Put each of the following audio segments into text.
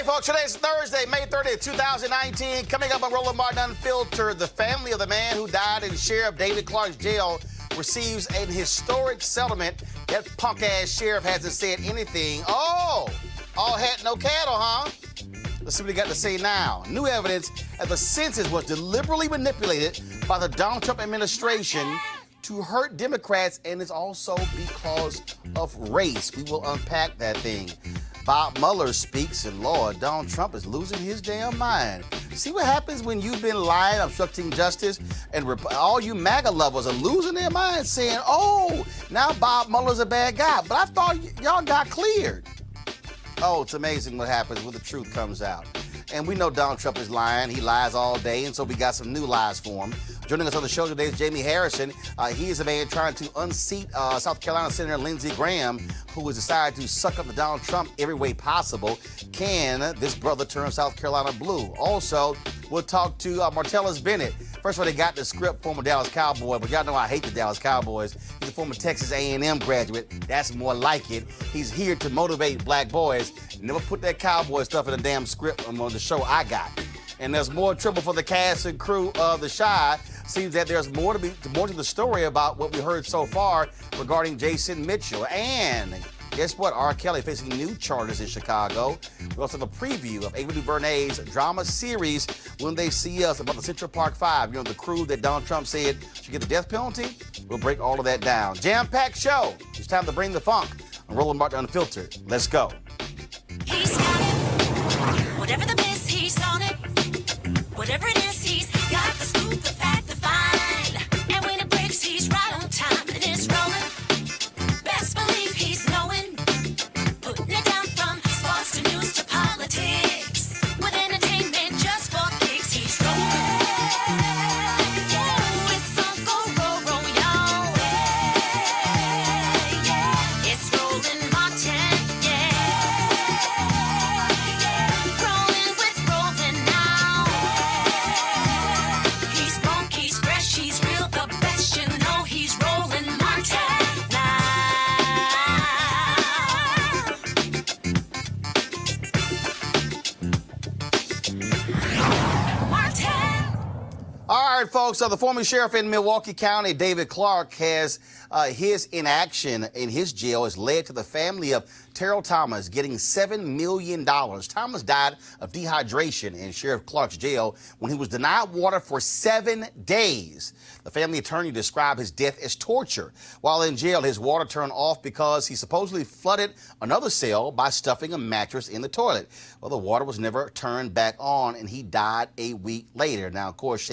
Folks, today's Thursday, May 30th, 2019. Coming up on Roland Unfiltered, the family of the man who died in Sheriff David Clarke's jail receives an historic settlement. That punk-ass sheriff hasn't said anything. Oh, all hat, no cattle, huh? Let's see what he got to say now. New evidence that the census was deliberately manipulated by the Donald Trump administration to hurt Democrats, and it's also because of race. We will unpack that thing. Bob Mueller speaks, and Lord, Donald Trump is losing his damn mind. See what happens when you've been lying, obstructing justice, and all you MAGA lovers are losing their minds saying, oh, now Bob Mueller's a bad guy. But I thought y'all got cleared. Oh, it's amazing what happens when the truth comes out. And we know Donald Trump is lying. He lies all day, and so we got some new lies for him. Joining us on the show today is Jaime Harrison. He is a man trying to unseat South Carolina Senator Lindsey Graham, who has decided to suck up to Donald Trump every way possible. Can this brother turn South Carolina blue? Also, we'll talk to Martellus Bennett. First of all, they got the script, former Dallas Cowboy, but y'all know I hate the Dallas Cowboys. He's a former Texas A&M graduate. That's more like it. He's here to motivate black boys. Never put that cowboy stuff in a damn script on the show I got. And there's more trouble for the cast and crew of The Chi. Seems that there's more to the story about what we heard so far regarding Jason Mitchell. And guess what? R. Kelly facing new charges in Chicago. We also have a preview of Ava Duvernay's drama series, When They See Us, about the Central Park Five. You know, the crew that Donald Trump said should get the death penalty. We'll break all of that down. Jam-packed show. It's time to bring the funk on Roland Unfiltered. Let's go. He's got it. Whatever the miss, he's on it. Whatever it is, he's got the scoop, the fact, the find. And when it breaks, he's right on time and it's rolling. Best believe he's knowing. Putting it down from sports to news to politics. With entertainment just for kicks, he's rolling. Yeah, it's Uncle Roro, y'all. Yeah, it's Roland Martin, yeah. Rolling with Roland now. He's funk, he's fresh, he's real, the best, you know he's Roland Martin now. Martin. All right, folks. So the former sheriff in Milwaukee County, David Clarke, has his inaction in his jail has led to the family of Terrell Thomas getting $7 million. Thomas died of dehydration in Sheriff Clarke's jail when he was denied water for 7 days. The family attorney described his death as torture. While in jail, his water turned off because he supposedly flooded another cell by stuffing a mattress in the toilet. Well, the water was never turned back on, and he died a week later. Now, of course,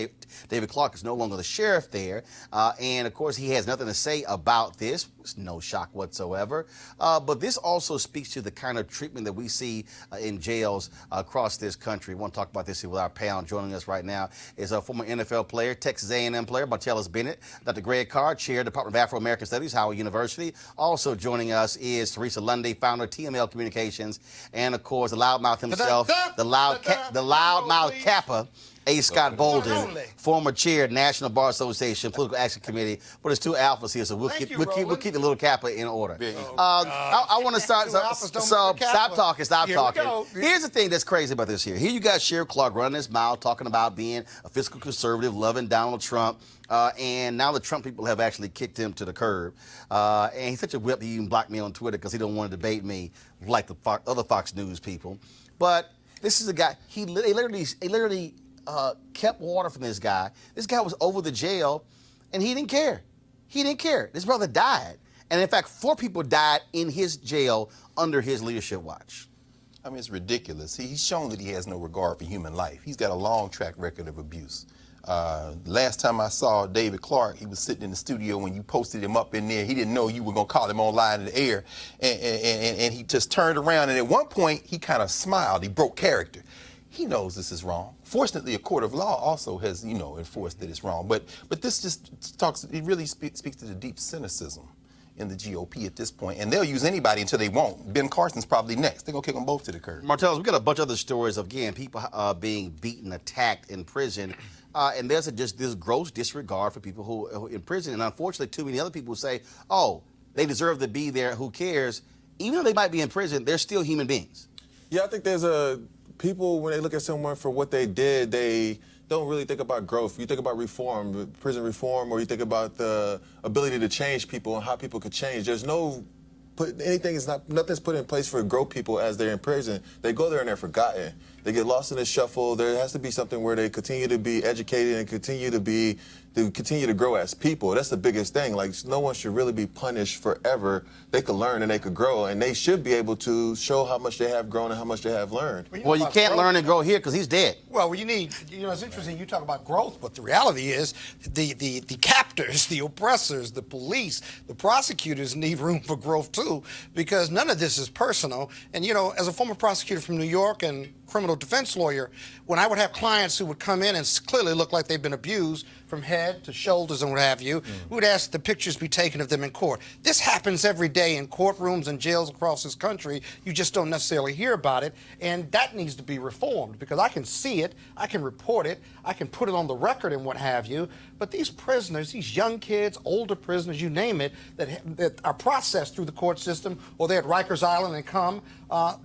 David Clarke is no longer the sheriff there, and, of course, he has nothing to say about this. It's no shock whatsoever. But this also speaks to the kind of treatment that we see in jails across this country. We want to talk about this here with our pal. Joining us right now is a former NFL player, Texas A&M player, Martellus Bennett, Dr. Greg Carr, Chair, Department of Afro-American Studies, Howard University. Also joining us is Teresa Lundy, founder of TML Communications, and, of course, the loudmouth himself, the loudmouth Kappa, A. Scott Bolden, former chair, National Bar Association, Political Action Committee. But there's two alphas here, so we'll keep the little Kappa in order. I want to start. Stop talking. Here's the thing that's crazy about this here. Here you got Sheriff Clarke running his mouth, talking about being a fiscal conservative, loving Donald Trump. And now the Trump people have actually kicked him to the curb. And he's such a whip, he even blocked me on Twitter because he don't want to debate me like the other Fox News people. But this is a guy, he literally kept water from this guy. This guy was over the jail, and he didn't care. He didn't care. This brother died. And, in fact, 4 people died in his jail under his leadership watch. I mean, it's ridiculous. He's shown that he has no regard for human life. He's got a long track record of abuse. Last time I saw David Clarke, he was sitting in the studio when you posted him up in there. He didn't know you were going to call him online in the air. And he just turned around, and at one point, he kind of smiled. He broke character. He knows this is wrong. Fortunately, a court of law also has, enforced that it's wrong. But this just talks, it really speaks to the deep cynicism in the GOP at this point. And they'll use anybody until they won't. Ben Carson's probably next. They're going to kick them both to the curb. Martellus, we got a bunch of other stories of, again, people being beaten, attacked in prison. And there's just this gross disregard for people who are in prison. And unfortunately, too many other people say, oh, they deserve to be there. Who cares? Even though they might be in prison, they're still human beings. Yeah, I think there's a people, when they look at someone for what they did, they don't really think about growth. You think about reform, prison reform, or you think about the ability to change people and how people could change. There's nothing's put in place for grow people as they're in prison. They go there and they're forgotten. They get lost in the shuffle. There has to be something where they continue to be educated and continue to grow as people. That's the biggest thing. Like, no one should really be punished forever. They could learn and they could grow, and they should be able to show how much they have grown and how much they have learned. Well, you can't learn and grow here because he's dead. Well, you need, it's interesting you talk about growth, but the reality is the captors, the oppressors, the police, the prosecutors need room for growth too, because none of this is personal. And, as a former prosecutor from New York and criminal defense lawyer, when I would have clients who would come in and clearly look like they've been abused from head to shoulders and what have you, we would ask the pictures be taken of them in court. This happens every day in courtrooms and jails across this country. You just don't necessarily hear about it, and that needs to be reformed because I can see it, I can report it, I can put it on the record and what have you, but these prisoners, these young kids, older prisoners, you name it, that are processed through the court system, or they're at Rikers Island and come,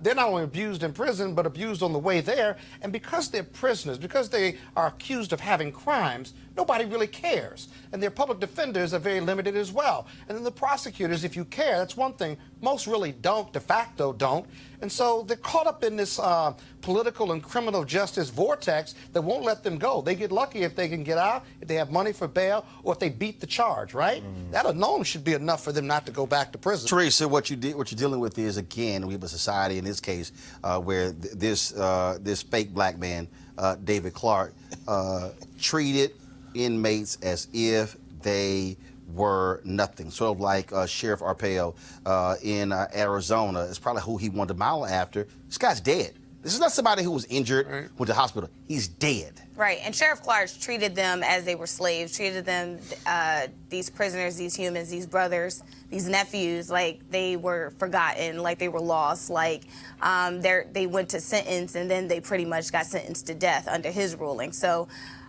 they're not only abused in prison, but abused on the way there, and because they're prisoners, because they are accused of having crimes, nobody really cares. And their public defenders are very limited as well. And then the prosecutors, if you care, that's one thing. Most really don't, de facto don't. And so they're caught up in this political and criminal justice vortex that won't let them go. They get lucky if they can get out, if they have money for bail, or if they beat the charge, right? That alone should be enough for them not to go back to prison. Teresa, what you're dealing with is, again, we have a society in this case where this fake black man, David Clarke, treated inmates as if they were nothing. Sort of like Sheriff Arpaio in Arizona. It's probably who he wanted to model after. This guy's dead. This is not somebody who was injured, went to the hospital. He's dead. Right, and Sheriff Clarke treated them as they were slaves, treated them, these prisoners, these humans, these brothers, these nephews, like they were forgotten, like they were lost, like they went to sentence and then they pretty much got sentenced to death under his ruling. So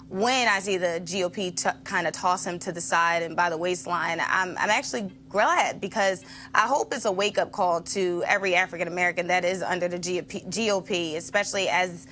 when I see the GOP kind of toss him to the side and by the waistline, I'm actually glad, because I hope it's a wake-up call to every African-American that is under the GOP, especially as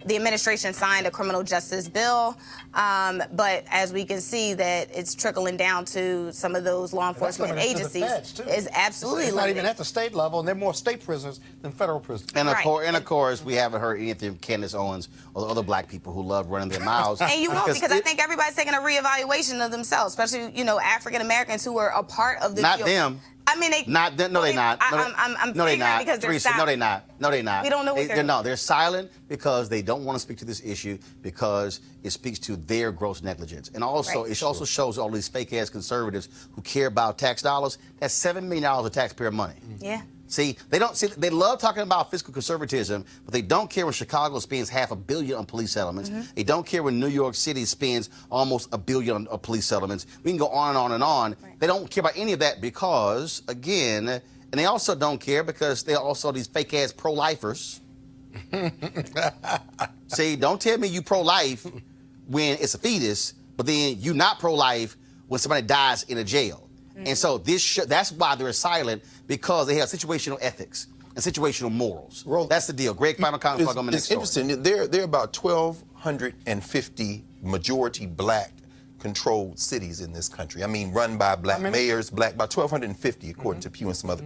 the administration signed a criminal justice bill, but as we can see that it's trickling down to some of those law enforcement agencies. Is absolutely it's not even at the state level, and they're more state prisoners than federal prisoners. And of course, we haven't heard anything from Candace Owens or the other black people who love running their mouths. And you won't, because I think everybody's taking a reevaluation of themselves, especially African Americans who are a part of the. Not them. I mean, they not. No, they're not. I'm no, they're not. Because they're Teresa, silent. no, they're not. No, they're not. We don't know what they're silent because they don't want to speak to this issue because it speaks to their gross negligence. And also, it also shows all these fake-ass conservatives who care about tax dollars. That's $7 million of taxpayer money. Yeah. See, they love talking about fiscal conservatism, but they don't care when Chicago spends $500 million on police settlements. They don't care when New York City spends almost $1 billion on police settlements. We can go on and on and on. Right. They don't care about any of that because, again, and they also don't care because they're also these fake-ass pro-lifers. See, don't tell me you pro-life when it's a fetus, but then you not pro-life when somebody dies in a jail. And so that's why they're silent, because they have situational ethics and situational morals. That's the deal. Greg, final comment on the next story. It's interesting. There are about 1,250 majority black controlled cities in this country. I mean, run by black mayors, about 1,250 according to Pew and some other.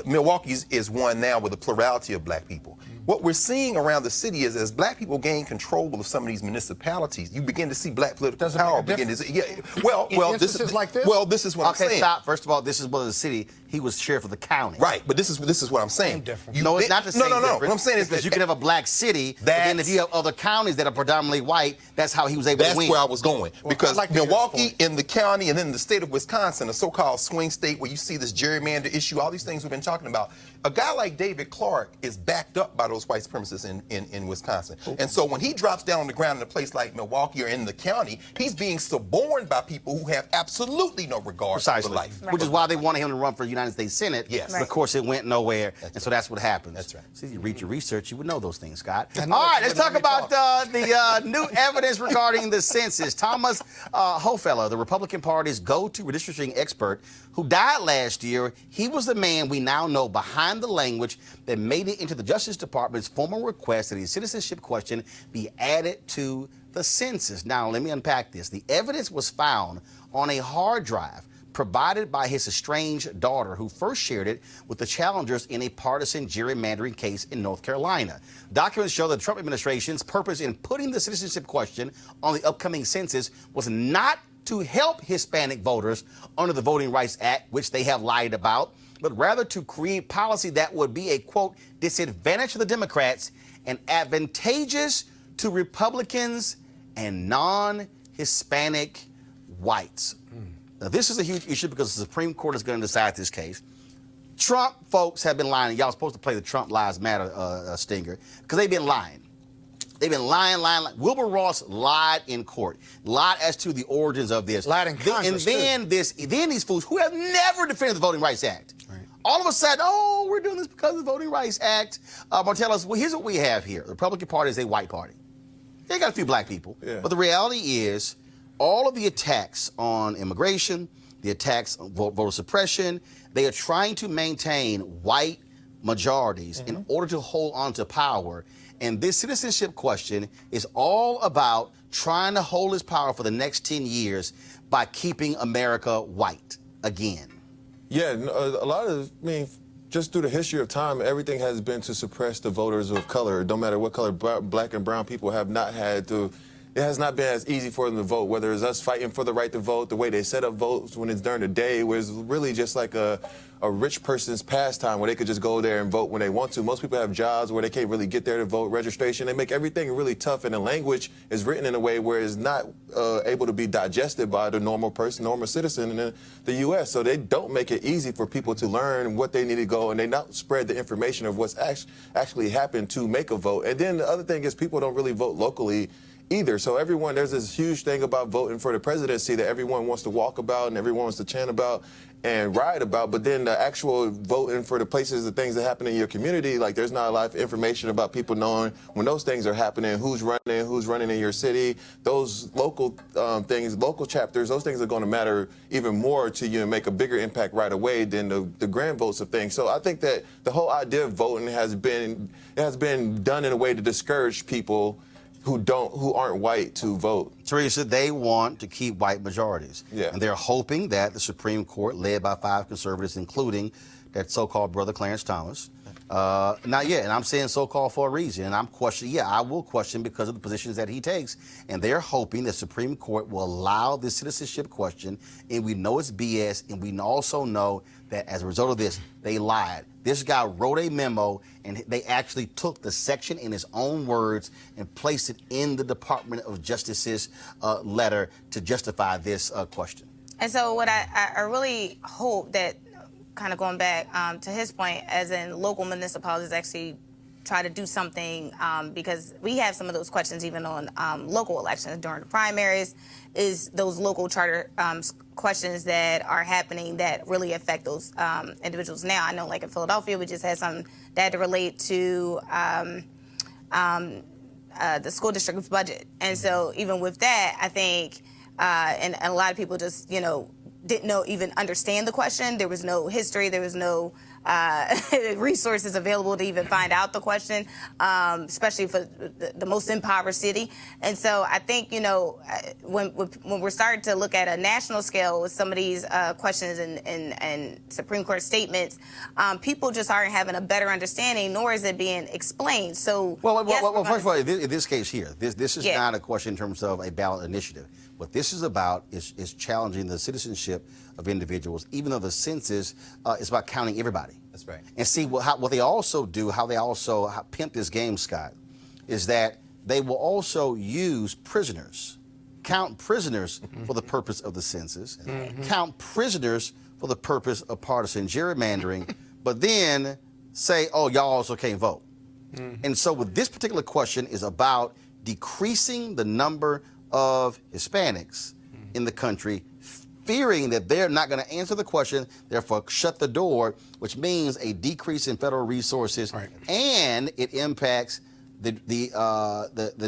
Milwaukee is one now with a plurality of black people. What we're seeing around the city is as black people gain control of some of these municipalities, you begin to see black political power begin to. Well, this is like this? Well, this is what I'm saying. Okay, stop. First of all, this is one of the city. He was sheriff of the county. Right, but this is what I'm saying. No, it's not the same. No. What I'm saying is because you can have a black city, but then if you have other counties that are predominantly white, that's how he was able to win. That's where I was going. Because Milwaukee in the county and then the state of Wisconsin, a so-called swing state where you see this gerrymander issue, all these things we've been talking about. A guy like David Clarke is backed up by those white supremacists in Wisconsin. And so when he drops down on the ground in a place like Milwaukee or in the county, he's being suborned by people who have absolutely no regard for life. Which is why they wanted him to run for the United States Senate. Yes. But of course, it went nowhere. So that's what happens. That's right. See, you read your research, you would know those things, Scott. All right, let's talk about the new evidence regarding the census. Thomas Hofeller, the Republican Party's go-to redistricting expert, who died last year, he was the man we now now know behind the language that made it into the Justice Department's formal request that a citizenship question be added to the census. Now, let me unpack this. The evidence was found on a hard drive provided by his estranged daughter, who first shared it with the challengers in a partisan gerrymandering case in North Carolina. Documents show the Trump administration's purpose in putting the citizenship question on the upcoming census was not to help Hispanic voters under the Voting Rights Act, which they have lied about, but rather to create policy that would be a, quote, disadvantage to the Democrats and advantageous to Republicans and non-Hispanic whites. Now, this is a huge issue because the Supreme Court is going to decide this case. Trump folks have been lying. Y'all supposed to play the Trump Lives Matter stinger because they've been lying. They've been lying. Wilbur Ross lied in court, lied as to the origins of this. Lied in Congress, then these fools who have never defended the Voting Rights Act, all of a sudden, oh, we're doing this because of the Voting Rights Act. But tell us, well, here's what we have here. The Republican Party is a white party. They got a few black people. Yeah. But the reality is, all of the attacks on immigration, the attacks on voter suppression, they are trying to maintain white majorities in order to hold on to power. And this citizenship question is all about trying to hold its power for the next 10 years by keeping America white again. Yeah, a lot of, just through the history of time, everything has been to suppress the voters of color. No matter what color, black and brown people have not had to. It has not been as easy for them to vote, whether it's us fighting for the right to vote, the way they set up votes when it's during the day, where it's really just like a rich person's pastime where they could just go there and vote when they want to. Most people have jobs where they can't really get there to vote, registration. They make everything really tough, and the language is written in a way where it's not able to be digested by the normal person, normal citizen in the U.S. So they don't make it easy for people to learn what they need to go, and they not spread the information of what's actually happened to make a vote. And then the other thing is people don't really vote locally either. So everyone, there's this huge thing about voting for the presidency that everyone wants to walk about and everyone wants to chant about and ride about, but then the actual voting for the places, the things that happen in your community, like there's not a lot of information about people knowing when those things are happening, who's running in your city, those local things, local chapters, those things are going to matter even more to you and make a bigger impact right away than the grand votes of things. So I think that the whole idea of voting has been done in a way to discourage people who aren't white to vote. Teresa, they want to keep white majorities. Yeah. And they're hoping that the Supreme Court, led by 5 conservatives, including that so-called brother Clarence Thomas, not yet, and I'm saying so-called for a reason, and I'm questioning, I will question because of the positions that he takes, and they're hoping the Supreme Court will allow this citizenship question, and we know it's BS, and we also know that as a result of this, they lied. This guy wrote a memo, and they actually took the section in his own words and placed it in the Department of Justice's letter to justify this question. And so what I really hope that, kind of going back to his point, as in local municipalities actually try to do something, because we have some of those questions even on local elections during the primaries, is those local charter questions that are happening that really affect those individuals. Now, I know like in Philadelphia, we just had something that had to relate to the school district's budget. And so even with that, I think, and a lot of people just, didn't even understand the question. There was no history. There was no resources available to even find out the question, especially for the most impoverished city. And so I think, when we're starting to look at a national scale with some of these questions and Supreme Court statements, people just aren't having a better understanding, nor is it being explained. So, well, first of all, in this case here, this is not a question in terms of a ballot initiative. What this is about is challenging the citizenship of individuals, even though the census is about counting everybody. That's right. And see what they also do, how they also pimp this game, Scott, is that they will also use prisoners, count prisoners for the purpose of the census, count prisoners for the purpose of partisan gerrymandering, but then say, oh, y'all also can't vote. And so with this particular question is about decreasing the number of Hispanics in the country, fearing that they're not going to answer the question, therefore shut the door, which means a decrease in federal resources, and it impacts the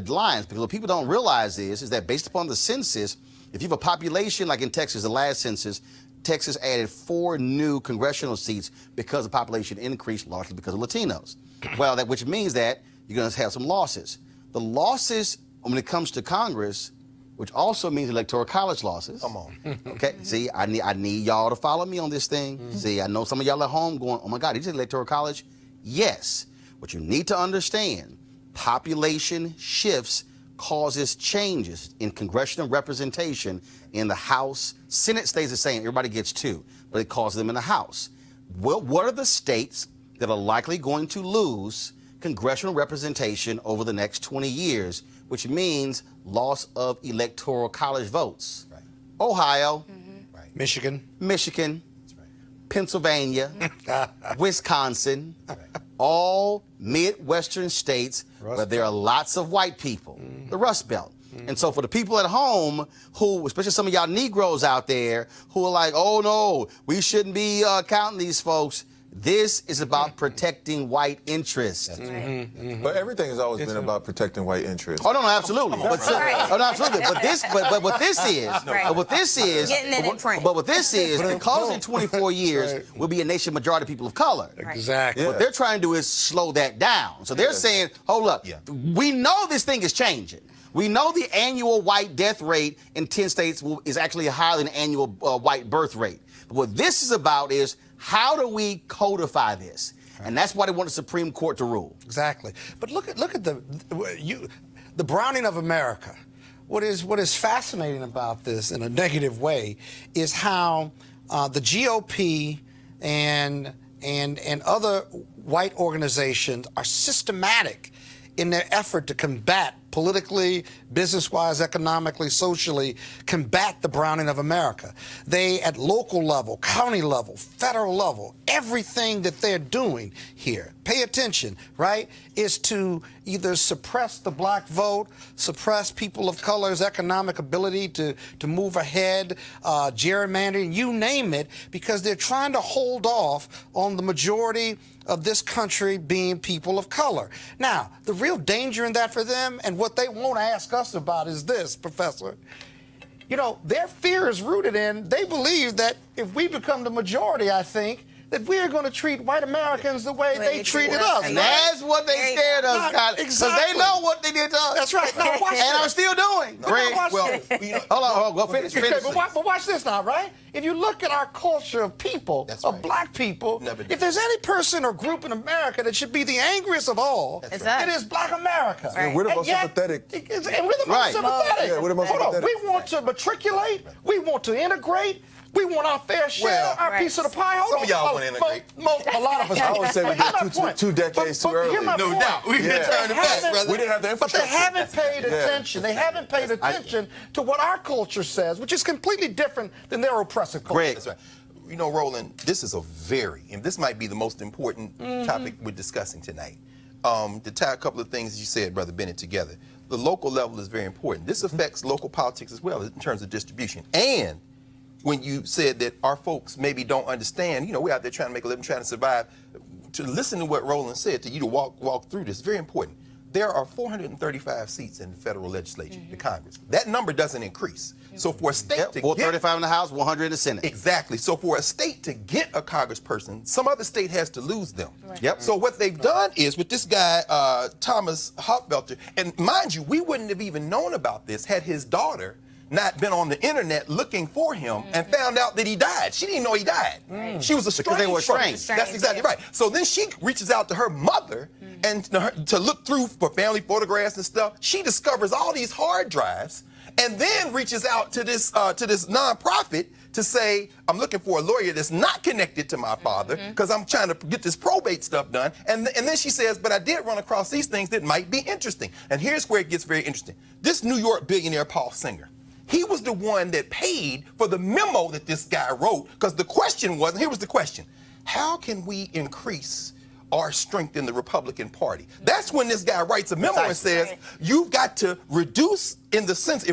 lines. Because what people don't realize is that based upon the census, if you have a population like in Texas, the last census, Texas added 4 new congressional seats because the population increased, largely because of Latinos. Well, which means that you're going to have some losses. The losses when it comes to Congress, which also means electoral college losses. Come on. Okay, see, I need y'all to follow me on this thing. See, I know some of y'all at home going, oh my God, is it electoral college? Yes. What you need to understand, population shifts causes changes in congressional representation in the House. Senate stays the same, everybody gets 2, but it causes them in the House. Well, what are the states that are likely going to lose congressional representation over the next 20 years, which means loss of electoral college votes? Right. Ohio, Right. Michigan. That's right. Pennsylvania, Wisconsin, all Midwestern states where there are lots of white people, the Rust Belt. And so for the people at home who, especially some of y'all Negroes out there who are like, oh no, we shouldn't be counting these folks, this is about protecting white interests. But everything has always been about protecting white interests. Oh no, absolutely. But, oh no, absolutely. But what this is, Getting it in print. But what this is, because in 24 years we'll be a nation majority of people of color. Exactly. What they're trying to do is slow that down. So they're saying, hold up, we know this thing is changing. We know the annual white death rate in 10 states is actually higher than the annual white birth rate. But what this is about is how do we codify this? And that's why they want the Supreme Court to rule. Exactly. But look at the browning of America. What is fascinating about this in a negative way is how the GOP and other white organizations are systematic in their effort to combat politically, business-wise, economically, socially, combat the browning of America. They, at local level, county level, federal level, everything that they're doing here, pay attention, right, is to either suppress the black vote, suppress people of color's economic ability to move ahead, gerrymandering, you name it, because they're trying to hold off on the majority of this country being people of color. Now, the real danger in that for them, and what they won't ask us about, is this, Professor. You know, their fear is rooted in, they believe that if we become the majority, I think, that we are going to treat white Americans the way they treated us. And that's what they scared us, Scott. Exactly. Because they know what they did to us. That's right. Now, watch and this. are still doing. Greg, Well, hold on, finish. But watch this now, right? If you look at our culture of people, of black people, if there's any person or group in America that should be the angriest of all, it is black America. And we're the most sympathetic. And we're the most sympathetic. Yeah, we're the most sympathetic. We want to matriculate. We want to integrate. We want our fair share, our piece of the pie. Some of y'all want to integrate. A lot of us. I would say we did two decades too early. No doubt. We didn't turn it back, brother. We didn't have the But they infrastructure. haven't paid attention. They haven't paid attention to what our culture says, which is completely different than their oppressive culture. Greg. That's right. You know, Roland, this is and this might be the most important topic we're discussing tonight. To tie a couple of things you said, Brother Bennett, together. The local level is very important. This affects local politics as well in terms of distribution. And when you said that our folks maybe don't understand, you know, we're out there trying to make a living, trying to survive, to listen to what Roland said, to you to walk through this, very important. There are 435 seats in the federal legislature, the Congress. That number doesn't increase. So for a state to 435 in the House, 100 in the Senate. Exactly. So for a state to get a congressperson, some other state has to lose them. Yep. So what they've done is with this guy, Thomas Hochbelcher, and mind you, we wouldn't have even known about this had his daughter not been on the internet looking for him and found out that he died. She didn't know he died. She was Because they were estranged. estranged. That's exactly right. So then she reaches out to her mother and to look through for family photographs and stuff. She discovers all these hard drives and then reaches out to this nonprofit to say, I'm looking for a lawyer that's not connected to my father because I'm trying to get this probate stuff done. And then she says, but I did run across these things that might be interesting. And here's where it gets very interesting. This New York billionaire, Paul Singer, he was the one that paid for the memo that this guy wrote, because the question was, and here was the question, how can we increase our strength in the Republican Party? That's when this guy writes a memo and says, you've got to reduce, in the sense,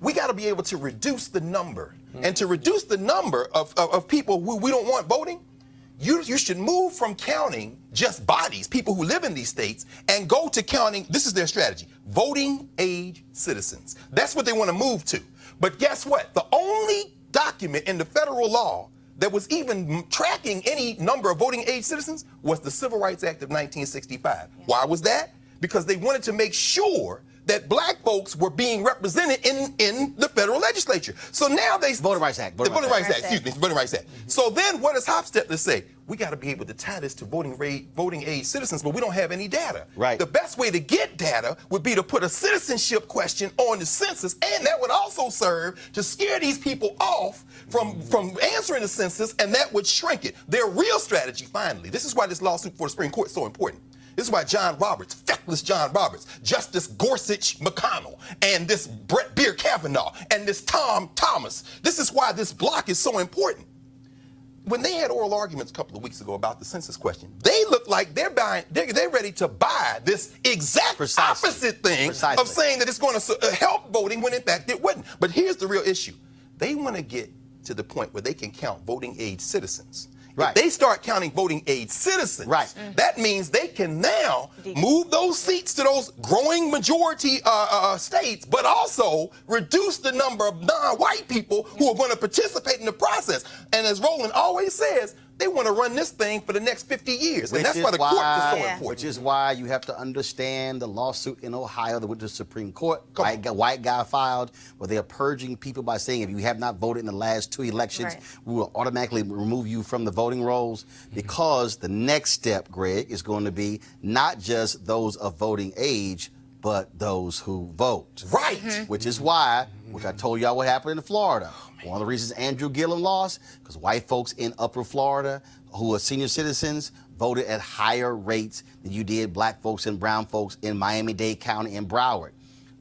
we got to be able to reduce the number. And to reduce the number of people who we don't want voting, you should move from counting just bodies, people who live in these states, and go to counting, this is their strategy, voting age citizens. That's what they want to move to. But guess what? The only document in the federal law that was even tracking any number of voting age citizens was the Civil Rights Act of 1965. Yeah. Why was that? Because they wanted to make sure that black folks were being represented in the federal legislature. So now they... Voting Rights Act. Voting Rights Act, excuse me, Voting Rights Act. So then what does Hofstadter say? We got to be able to tie this to voting age citizens, but we don't have any data. Right. The best way to get data would be to put a citizenship question on the census, and that would also serve to scare these people off from answering the census, and that would shrink it. Their real strategy, finally, this is why this lawsuit for the Supreme Court is so important. This is why John Roberts, feckless John Roberts, Justice Gorsuch McConnell, and this Brett Beer Kavanaugh, and this Tom Thomas, this is why this block is so important. When they had oral arguments a couple of weeks ago about the census question, they look like they're ready to buy this exact opposite thing of saying that it's going to help voting when in fact it wouldn't. But here's the real issue. They want to get to the point where they can count voting age citizens. Right. If they start counting voting age citizens, that means they can now move those seats to those growing majority states, but also reduce the number of non-white people who are going to participate in the process. And as Roland always says, they want to run this thing for the next 50 years. And that's why the court is so important. Which is why you have to understand the lawsuit in Ohio that went to the Supreme Court. White guy filed where they are purging people by saying if you have not voted in the last 2 elections, we will automatically remove you from the voting rolls, because the next step, Greg, is going to be not just those of voting age, but those who vote. Right. Which is why, which I told y'all what happened in Florida. One of the reasons Andrew Gillum lost, because white folks in upper Florida who are senior citizens voted at higher rates than you did black folks and brown folks in Miami-Dade County and Broward.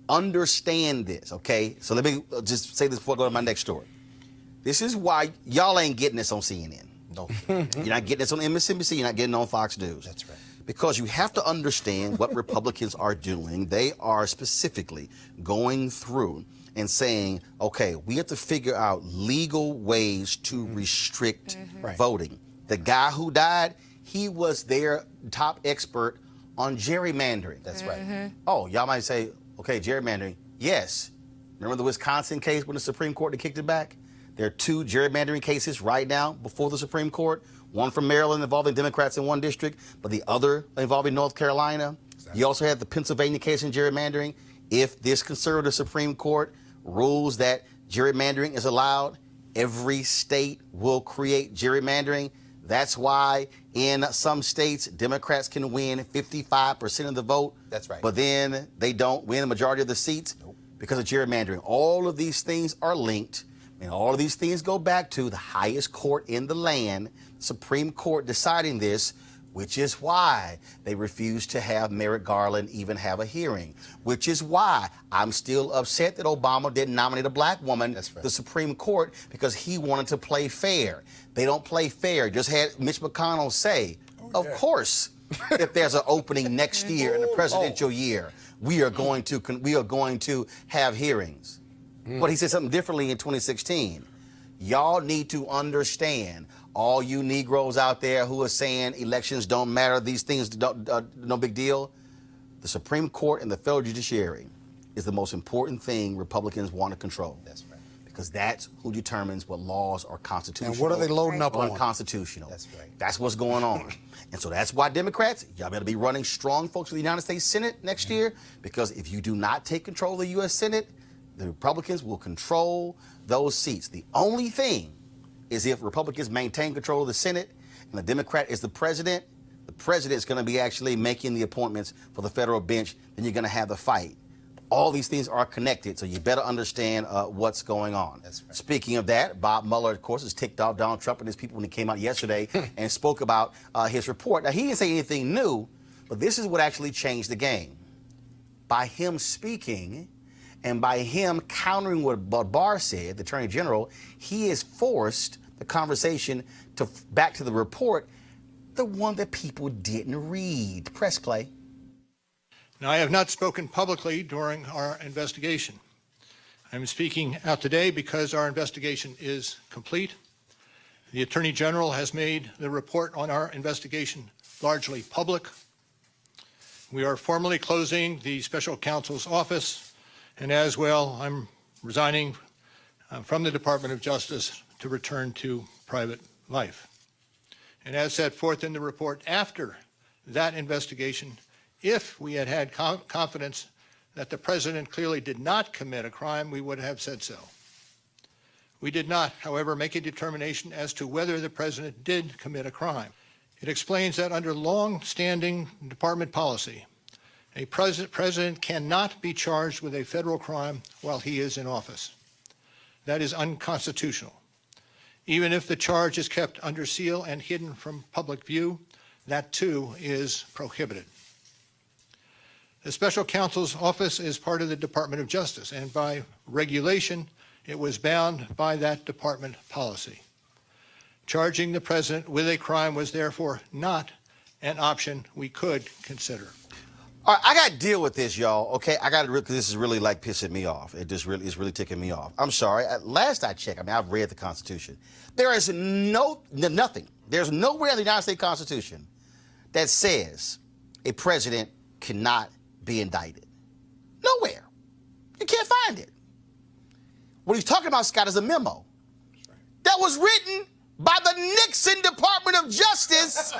Understand this, okay? So let me just say this before I go to my next story. This is why y'all ain't getting this on CNN. No. You're not getting this on MSNBC. You're not getting it on Fox News. That's right. Because you have to understand what Republicans are doing. They are specifically going through and saying, okay, we have to figure out legal ways to restrict voting. The guy who died, he was their top expert on gerrymandering. That's right. Oh, y'all might say, okay, gerrymandering. Yes. Remember the Wisconsin case when the Supreme Court kicked it back? There are 2 gerrymandering cases right now before the Supreme Court. One from Maryland involving Democrats in one district, but the other involving North Carolina. Exactly. You also have the Pennsylvania case in gerrymandering. If this conservative Supreme Court rules that gerrymandering is allowed, every state will create gerrymandering. That's why in some states, Democrats can win 55% of the vote. That's right. But then they don't win a majority of the seats because of gerrymandering. All of these things are linked, and all of these things go back to the highest court in the land, Supreme Court, deciding this, which is why they refused to have Merrick Garland even have a hearing, which is why I'm still upset that Obama didn't nominate a black woman to the Supreme Court, because he wanted to play fair. They don't play fair. Just had Mitch McConnell say, of course, if there's an opening next year in the presidential year, we are going to have hearings. But he said something differently in 2016. Y'all need to understand, all you Negroes out there who are saying elections don't matter, these things no big deal. The Supreme Court and the federal judiciary is the most important thing Republicans want to control. That's right. Because that's who determines what laws are constitutional. And what are they loading up on? Unconstitutional. That's right. That's what's going on. And so that's why Democrats, y'all better be running strong folks for the United States Senate next year, because if you do not take control of the U.S. Senate, the Republicans will control those seats. The only thing is if Republicans maintain control of the Senate and the Democrat is the president is going to be actually making the appointments for the federal bench, then you're going to have the fight. All these things are connected, so you better understand what's going on. That's right. Speaking of that, Bob Mueller, of course, has ticked off Donald Trump and his people when he came out yesterday and spoke about his report. Now, he didn't say anything new, but this is what actually changed the game. By him speaking and by him countering what Barr said, the Attorney General, he has forced the conversation back to the report, the one that people didn't read. Press play. Now, I have not spoken publicly during our investigation. I'm speaking out today because our investigation is complete. The Attorney General has made the report on our investigation largely public. We are formally closing the special counsel's office, and as well, I'm resigning from the Department of Justice to return to private life. And as set forth in the report, after that investigation, if we had had confidence that the president clearly did not commit a crime, we would have said so. We did not, however, make a determination as to whether the president did commit a crime. It explains that under long-standing department policy, a president cannot be charged with a federal crime while he is in office. That is unconstitutional. Even if the charge is kept under seal and hidden from public view, that too is prohibited. The special counsel's office is part of the Department of Justice, and by regulation, it was bound by that department policy. Charging the president with a crime was therefore not an option we could consider. All right, I got to deal with this, y'all. Okay, I got to, because this is really like pissing me off. It's really ticking me off. I'm sorry. At last I checked, I've read the Constitution. There is nothing. There's nowhere in the United States Constitution that says a president cannot be indicted. Nowhere. You can't find it. What he's talking about, Scott, is a memo that was written by the Nixon Department of Justice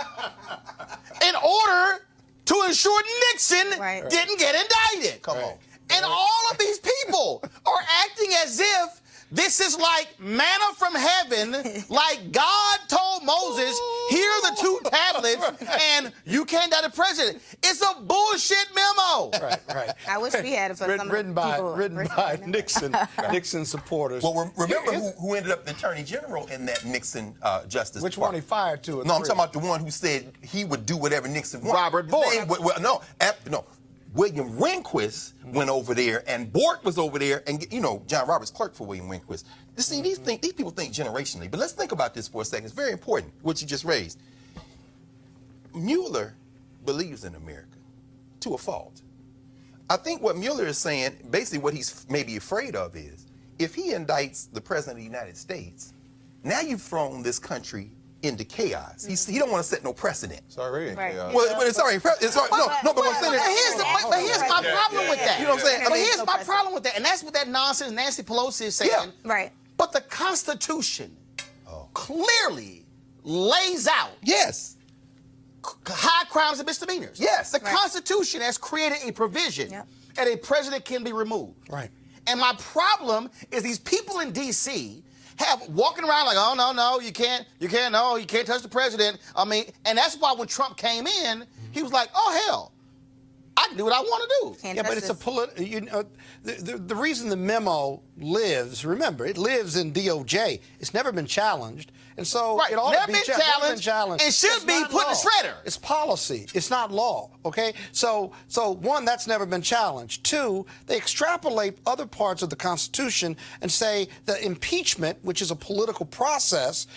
in order to ensure Nixon didn't get indicted. Come on. And all of these people are acting as if this is like manna from heaven, like God told Moses, here are the 2 tablets, and you can't indict the president. It's a bullshit memo. Right. I wish we had it for some Written by Nixon. Nixon supporters. Well, remember who ended up the Attorney General in that Nixon Justice Which one he fired to? No, I'm talking about the one who said he would do whatever Nixon wanted. Robert Bork. No. William Rehnquist went over there, and Bork was over there, and John Roberts clerk for William Rehnquist. You see, these people think generationally, but let's think about this for a second. It's very important what you just raised. Mueller believes in America to a fault. I think what Mueller is saying, basically what he's maybe afraid of is, if he indicts the president of the United States, now you've thrown this country into chaos. He don't want to set no precedent. It's already in chaos. Well, but it's already but what I'm saying is, But here's my problem with that. You know what I'm saying? But here's my problem with that, and that's what that nonsense Nancy Pelosi is saying. Yeah. Right. But the Constitution clearly lays out high crimes and misdemeanors. Yes. The Constitution has created a provision that a president can be removed. Right. And my problem is these people in D.C. have walking around like, oh, no, you can't touch the president. I mean, and that's why when Trump came in, he was like, oh, hell, I can do what I want to do. Yeah, but it's a the reason the memo lives, remember, it lives in DOJ. It's never been challenged. And so it ought to be challenged. It should be put in the shredder. It's policy. It's not law. Okay? So one, that's never been challenged. 2, they extrapolate other parts of the Constitution and say that impeachment, which is a political process,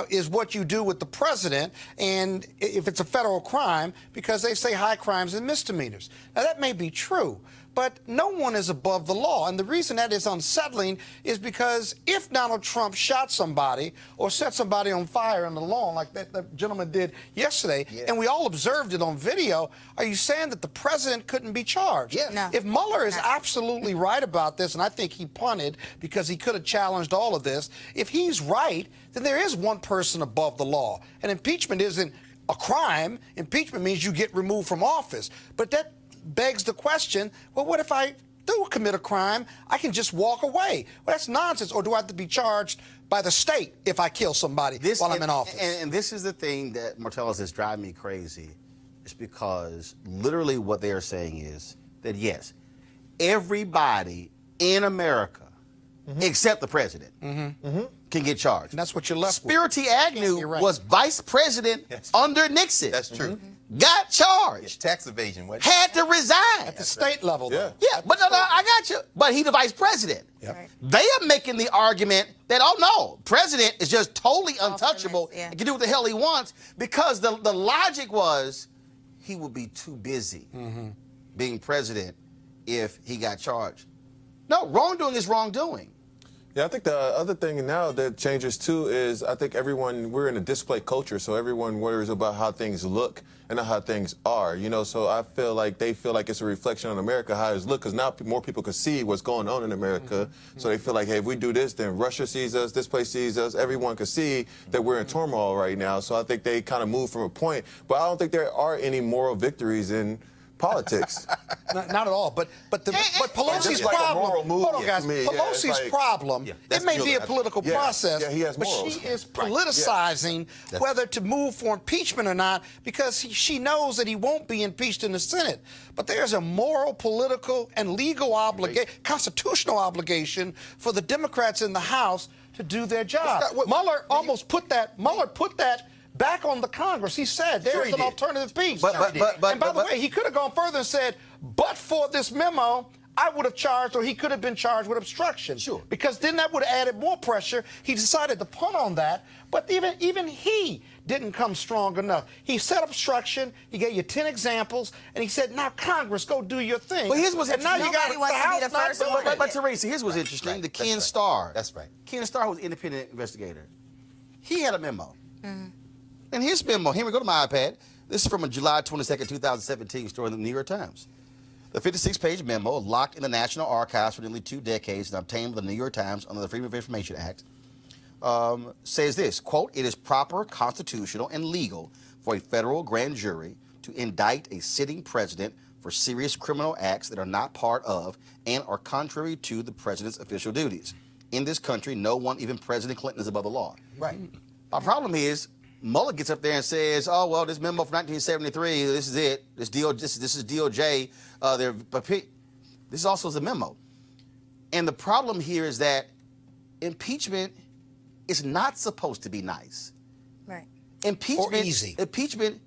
is what you do with the president, and if it's a federal crime, because they say high crimes and misdemeanors. Now, that may be true, but no one is above the law. And the reason that is unsettling is because if Donald Trump shot somebody or set somebody on fire on the lawn like that gentleman did yesterday, and we all observed it on video, are you saying that the president couldn't be charged? Yes. No. If Mueller is absolutely right about this, and I think he punted because he could have challenged all of this, if he's right, then there is one person above the law. And impeachment isn't a crime. Impeachment means you get removed from office. But that begs the question, well, what if I do commit a crime? I can just walk away. Well, that's nonsense. Or do I have to be charged by the state if I kill somebody while I'm in office? And this is the thing that, Martellus, is driving me crazy. It's because literally what they are saying is that, yes, everybody in America, except the president, can get charged. And that's what you're left with. Spirity Agnew was vice president under Nixon. That's true. Got charged. Tax evasion. Had to resign. At the state level, though. Yeah, but no, I got you. But he's the vice president. Yep. Right. They are making the argument that, oh, no, president is just totally untouchable and can do what the hell he wants, because the logic was he would be too busy being president if he got charged. No, wrongdoing is wrongdoing. Yeah, I think the other thing now that changes too is I think we're in a display culture, so everyone worries about how things look and not how things are, you know, so I feel like they feel like it's a reflection on America, how it's look, because now more people can see what's going on in America, so they feel like, hey, if we do this, then Russia sees us, this place sees us, everyone can see that we're in turmoil right now, so I think they kind of move from a point, but I don't think there are any moral victories in politics. Not at all. But Pelosi's Just like a problem. moral move, Hold on, guys. to me, yeah, Pelosi's it's like- problem. Yeah, It that's may be a Mueller. political Yeah, process, yeah, he has but morals. she is Right. politicizing whether to move for impeachment or not because she knows that he won't be impeached in the Senate. But there's a moral, political, and legal obligation, constitutional obligation for the Democrats in the House to do their job. Mueller almost put that. Mueller put that back on the Congress. He said there's he an did. alternative piece. But by the way, he could have gone further and said, but for this memo, I would have charged, or he could have been charged with obstruction. Sure. Because then that would have added more pressure. He decided to punt on that, but even he didn't come strong enough. He said obstruction. He gave you 10 examples, and he said, now Congress, go do your thing. But here's what's and now you Nobody got wants to be House the not first doing one. it. But Teresa, here's what's interesting. Right. The That's Ken right. Starr. That's right. Ken Starr was an independent investigator. He had a memo. And his memo, here we go to my iPad. This is from a July 22nd, 2017 story in the New York Times. The 56-page memo, locked in the National Archives for nearly 2 decades and obtained by the New York Times under the Freedom of Information Act, says this, quote, it is proper, constitutional, and legal for a federal grand jury to indict a sitting president for serious criminal acts that are not part of and are contrary to the president's official duties. In this country, no one, even President Clinton, is above the law. Right. My problem is, Mueller gets up there and says, "Oh well, this memo from 1973. This is it. This is DOJ. This also is a memo." And the problem here is that impeachment is not supposed to be nice. Right. Impeachment, Or easy. Impeachment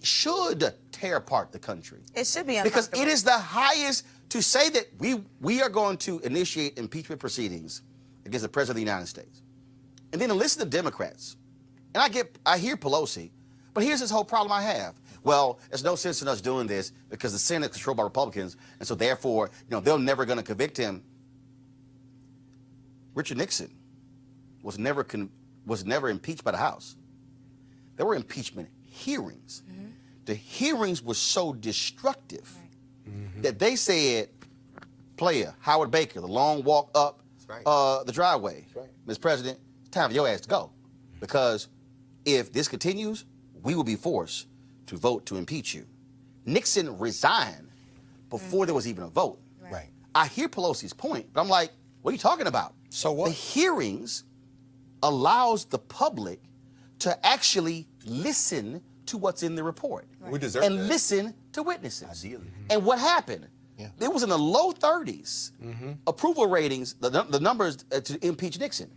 should tear apart the country It should be because uncomfortable. it is the highest. To say that we are going to initiate impeachment proceedings against the president of the United States, and then to listen to Democrats. And I hear Pelosi, but here's this whole problem I have. Well, there's no sense in us doing this because the Senate is controlled by Republicans, and so therefore, they're never going to convict him. Richard Nixon was never impeached by the House. There were impeachment hearings. The hearings were so destructive that they said, player, Howard Baker, the long walk up the driveway. Mr. President, it's time for your ass to go. Because if this continues, we will be forced to vote to impeach you. Nixon resigned before there was even a vote. Right. I hear Pelosi's point, but I'm like, what are you talking about? So what? The hearings allows the public to actually listen to what's in the report. We deserve and that. listen to witnesses. Ideally. And what happened? Yeah. It was in the low 30s approval ratings, the numbers to impeach Nixon.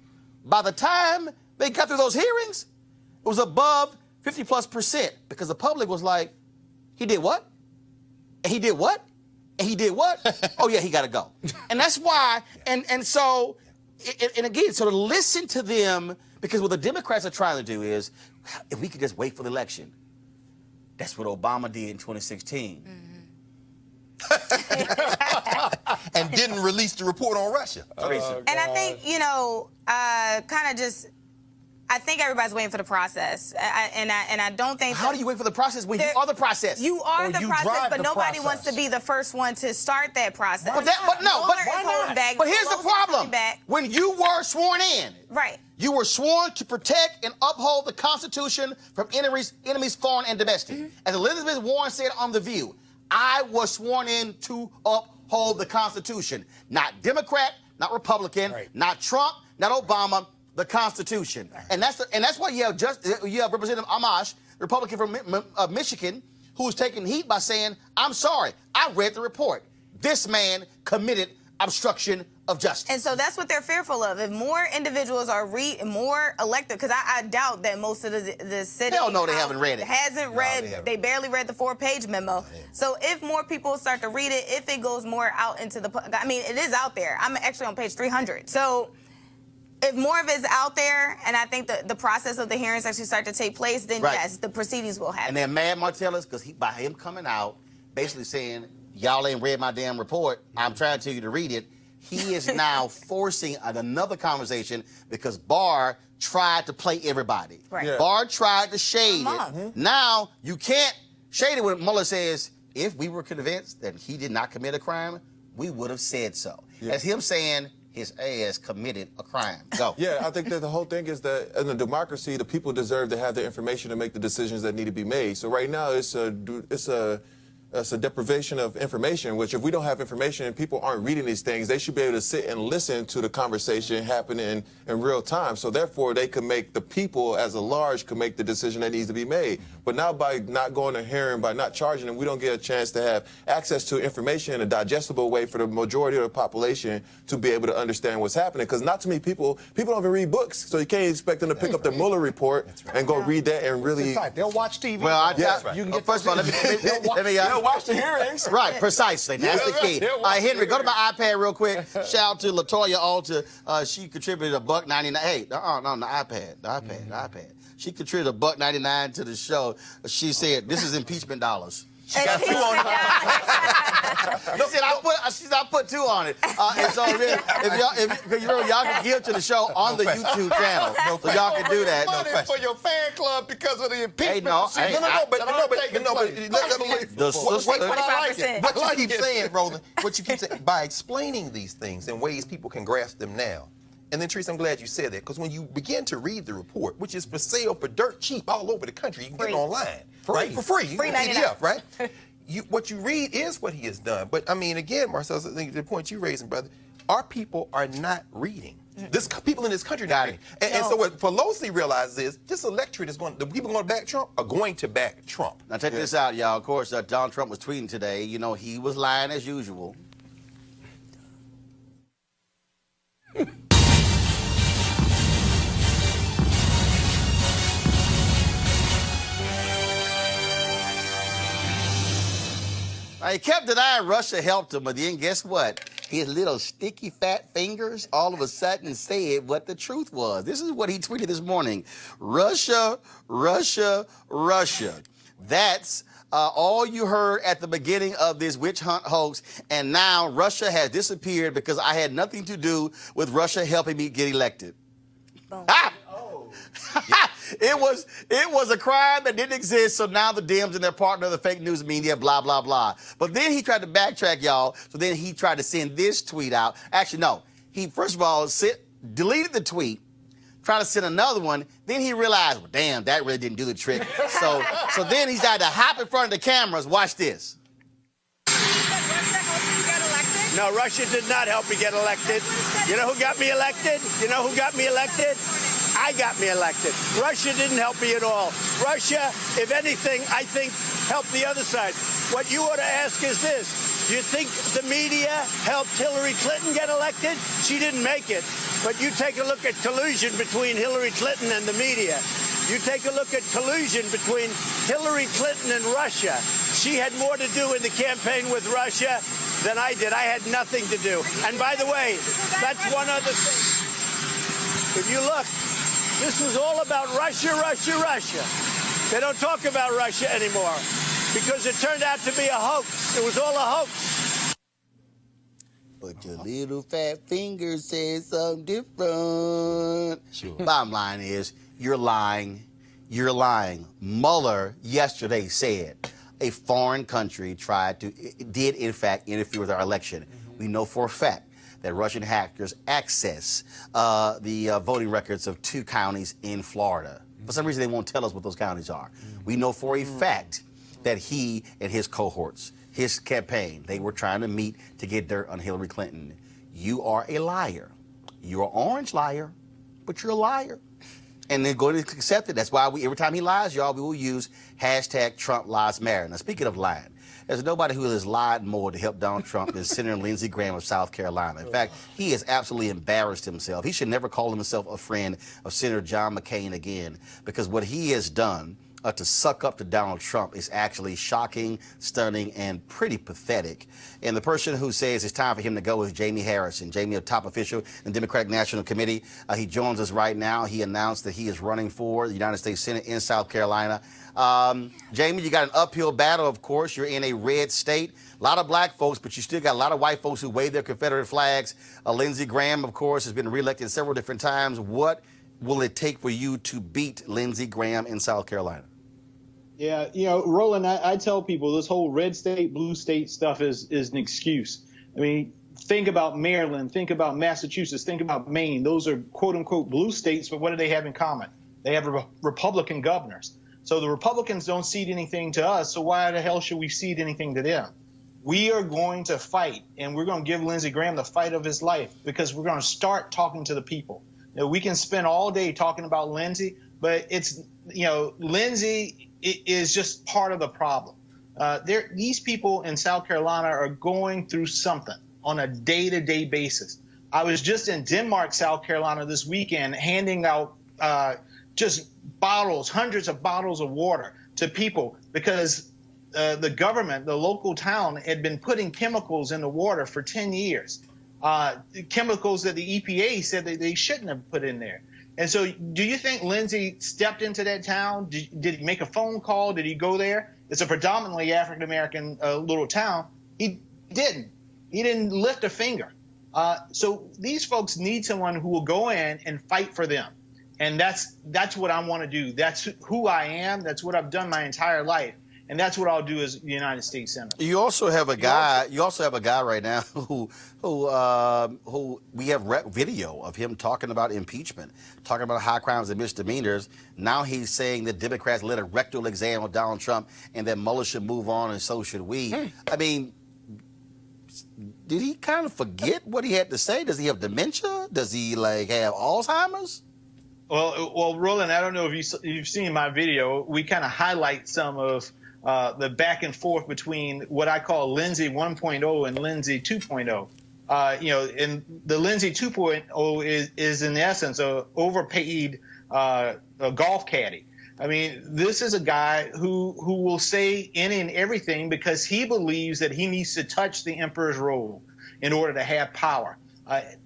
By the time they got through those hearings, it was above 50+% because the public was like, he did what? And he did what? And he did what? Oh yeah, he got to go. And that's why, and so, and again, so to listen to them, because what the Democrats are trying to do is, if we could just wait for the election. That's what Obama did in 2016. And didn't release the report on Russia. And I think, I think everybody's waiting for the process. And I don't think How do you wait for the process when you There- are the process? you are Or the you process, drive but the nobody process. wants to be the first one to start that process. But Mueller is why holding not? back. But here's the Pelosi's holding problem. back. When you were sworn in, Right. you were sworn to protect and uphold the Constitution from enemies foreign and domestic. As Elizabeth Warren said on The View, I was sworn in to uphold the Constitution. Not Democrat, not Republican, not Trump, not Obama, the Constitution. And that's why you have Representative Amash, Republican from Michigan, who's taking heat by saying, I'm sorry, I read the report. This man committed obstruction of justice. And so that's what they're fearful of. If more individuals are more elected, because I doubt that most of the city Hell no, they haven't read it. Hasn't read. They barely read the 4-page memo. So if more people start to read it, if it goes more out into the, I mean, it is out there. I'm actually on page 300. So if more of it's out there, and I think the process of the hearings actually start to take place, then yes, the proceedings will happen. And they're mad, Martellus, because by him coming out, basically saying, y'all ain't read my damn report, I'm trying to tell you to read it, he is now forcing another conversation because Barr tried to play everybody. Right. Yeah. Barr tried to shade Come it. Now, you can't shade it when Mueller says, if we were convinced that he did not commit a crime, we would have said so. That's him saying his ass committed a crime. Go. Yeah, I think that the whole thing is that in a democracy, the people deserve to have the information to make the decisions that need to be made. So right now, it's a deprivation of information, which if we don't have information and people aren't reading these things, they should be able to sit and listen to the conversation happening in real time. So therefore, they can make, the people as a large can make the decision that needs to be made. But now by not going to hearing, by not charging them, we don't get a chance to have access to information in a digestible way for the majority of the population to be able to understand what's happening. Because not too many people don't even read books. So you can't expect them to pick up the Mueller report and go read that and really... They'll watch TV. Well, You can get first of all, let me They'll watch the hearings. Right, precisely. That's the key. Henry, go to my iPad real quick. Shout out to LaToya Alta. She contributed $1.99. Hey, the iPad. She contributed $1.99 to the show. She said, "This is impeachment dollars." She got 2 on it. No, I put 2 on it. And so if y'all can give to the show on the YouTube channel, so y'all can do that. Money for your fan club because of the impeachment. What you keep saying, Roland, what you keep saying, by explaining these things in ways people can grasp them now. And then, Teresa, I'm glad you said that, because when you begin to read the report, which is for sale for dirt cheap all over the country, you can get it online, right? For free. You can get PDF, right? What you read is what he has done. But, I mean, again, Marcel, I think the point you're raising, brother, our people are not reading. People in this country are not reading. And so what Pelosi realizes is this electorate is the people going to back Trump are going to back Trump. Now, check this out, y'all. Of course, Donald Trump was tweeting today. You know, he was lying as usual. He kept denying Russia helped him, but then guess what? His little sticky fat fingers all of a sudden said what the truth was. This is what he tweeted this morning. Russia, Russia, Russia. That's all you heard at the beginning of this witch hunt hoax, and now Russia has disappeared because I had nothing to do with Russia helping me get elected. Ah! It was a crime that didn't exist, so now the Dems and their partner, the fake news media, blah, blah, blah. But then he tried to backtrack, y'all, so then he tried to send this tweet out. Actually, no. He, first of all, deleted the tweet, tried to send another one, then he realized, well, damn, that really didn't do the trick. So then he decided to hop in front of the cameras. Watch this. No, Russia did not help me get elected. You know who got me elected? You know who got me elected? I got me elected. Russia didn't help me at all. Russia, if anything, I think helped the other side. What you ought to ask is this. Do you think the media helped Hillary Clinton get elected? She didn't make it. But you take a look at collusion between Hillary Clinton and the media. You take a look at collusion between Hillary Clinton and Russia. She had more to do in the campaign with Russia than I did. I had nothing to do. And by the way, that's one other thing. If you look, this was all about Russia, Russia, Russia. They don't talk about Russia anymore because it turned out to be a hoax. It was all a hoax. But your little fat finger says something different. Sure. Bottom line is, you're lying. You're lying. Mueller yesterday said a foreign country did in fact interfere with our election. We know for a fact that Russian hackers access the voting records of 2 counties in Florida. For some reason, they won't tell us what those counties are. We know for a fact that he and his cohorts, his campaign, they were trying to meet to get dirt on Hillary Clinton. You are a liar. You're an orange liar, but you're a liar. And they're going to accept it. That's why every time he lies, y'all, we will use hashtag Trump Lies Matter. Now, speaking of lying, there's nobody who has lied more to help Donald Trump than Senator Lindsey Graham of South Carolina. In fact, he has absolutely embarrassed himself. He should never call himself a friend of Senator John McCain again, because what he has done to suck up to Donald Trump is actually shocking, stunning, and pretty pathetic. And the person who says it's time for him to go is Jaime Harrison. Jaime, a top official in the Democratic National Committee. He joins us right now. He announced that he is running for the United States Senate in South Carolina. Jaime, you got an uphill battle, of course. You're in a red state. A lot of black folks, but you still got a lot of white folks who wave their Confederate flags. Lindsey Graham, of course, has been reelected several different times. What will it take for you to beat Lindsey Graham in South Carolina? Yeah, you know, Roland, I tell people this whole red state, blue state stuff is an excuse. I mean, think about Maryland, think about Massachusetts, think about Maine. Those are quote unquote blue states, but what do they have in common? They have Republican governors. So the Republicans don't cede anything to us, so why the hell should we cede anything to them? We are going to fight, and we're going to give Lindsey Graham the fight of his life because we're going to start talking to the people. You know, we can spend all day talking about Lindsey, but it's, you know, Lindsey is just part of the problem. These people in South Carolina are going through something on a day-to-day basis. I was just in Denmark, South Carolina this weekend, handing out just bottles, hundreds of bottles of water to people because the government, the local town, had been putting chemicals in the water for 10 years. Chemicals that the EPA said that they shouldn't have put in there. And so do you think Lindsey stepped into that town? Did he make a phone call? Did he go there? It's a predominantly African-American little town. He didn't. He didn't lift a finger. So these folks need someone who will go in and fight for them. And that's what I want to do. That's who I am. That's what I've done my entire life. And that's what I'll do as the United States Senator. You also have a guy. You also have a guy right now who we have video of him talking about impeachment, talking about high crimes and misdemeanors. Now he's saying that Democrats led a rectal exam of Donald Trump and that Mueller should move on, and so should we. I mean, did he kind of forget what he had to say? Does he have dementia? Does he have Alzheimer's? Well, Roland, I don't know if you've seen my video. We kind of highlight some of the back and forth between what I call Lindsey 1.0 and Lindsey 2.0. You know, and the Lindsey 2.0 is in essence a overpaid a golf caddy. I mean, this is a guy who will say any and everything because he believes that he needs to touch the emperor's robe in order to have power.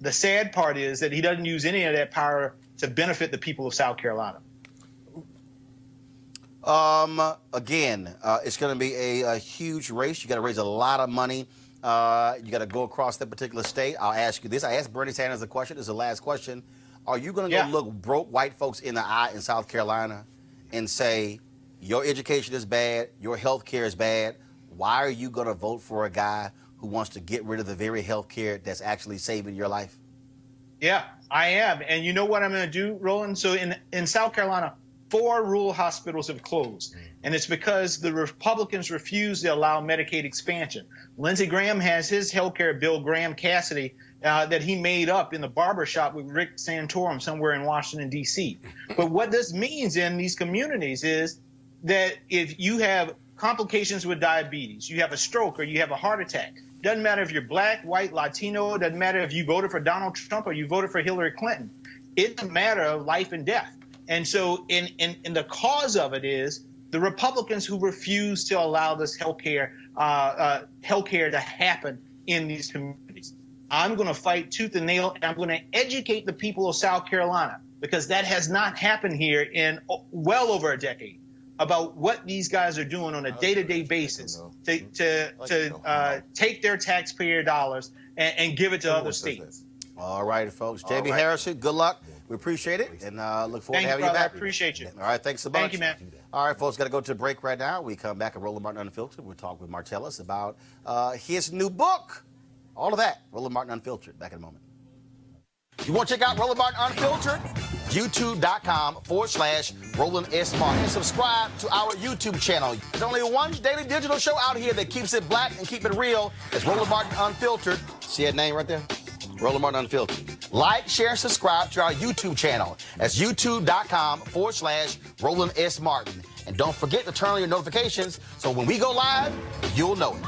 The sad part is that he doesn't use any of that power to benefit the people of South Carolina. Again, it's going to be a huge race. You got to raise a lot of money. You got to go across that particular state. I'll ask you this. I asked Bernie Sanders a question. This is the last question. Are you going to go look broke white folks in the eye in South Carolina and say, your education is bad, your health care is bad? Why are you going to vote for a guy who wants to get rid of the very health care that's actually saving your life? Yeah, I am. And you know what I'm going to do, Roland? So in South Carolina, 4 rural hospitals have closed. And it's because the Republicans refuse to allow Medicaid expansion. Lindsey Graham has his healthcare bill, Graham Cassidy, that he made up in the barbershop with Rick Santorum somewhere in Washington, D.C. But what this means in these communities is that if you have complications with diabetes, you have a stroke, or you have a heart attack, doesn't matter if you're black, white, Latino, doesn't matter if you voted for Donald Trump or you voted for Hillary Clinton. It's a matter of life and death. And so in the cause of it is the Republicans who refuse to allow this healthcare to happen in these communities. I'm going to fight tooth and nail, and I'm going to educate the people of South Carolina, because that has not happened here in well over a decade, about what these guys are doing on a day-to-day basis to take their taxpayer dollars and give it to other states. All right, folks. Jaime Harrison, good luck. We appreciate it, and look forward to having you back. I appreciate you. All right, thanks so much. Thank you, man. All right, folks, got to go to a break right now. We come back at Roland Martin Unfiltered. We'll talk with Martellus about his new book. All of that, Roland Martin Unfiltered. Back in a moment. You want to check out Roland Martin Unfiltered? YouTube.com/Roland S. Martin. And subscribe to our YouTube channel. There's only one daily digital show out here that keeps it black and keep it real. It's Roland Martin Unfiltered. See that name right there? Roland Martin Unfiltered. Like, share, subscribe to our YouTube channel. That's youtube.com/Roland S. Martin. And don't forget to turn on your notifications so when we go live, you'll know it.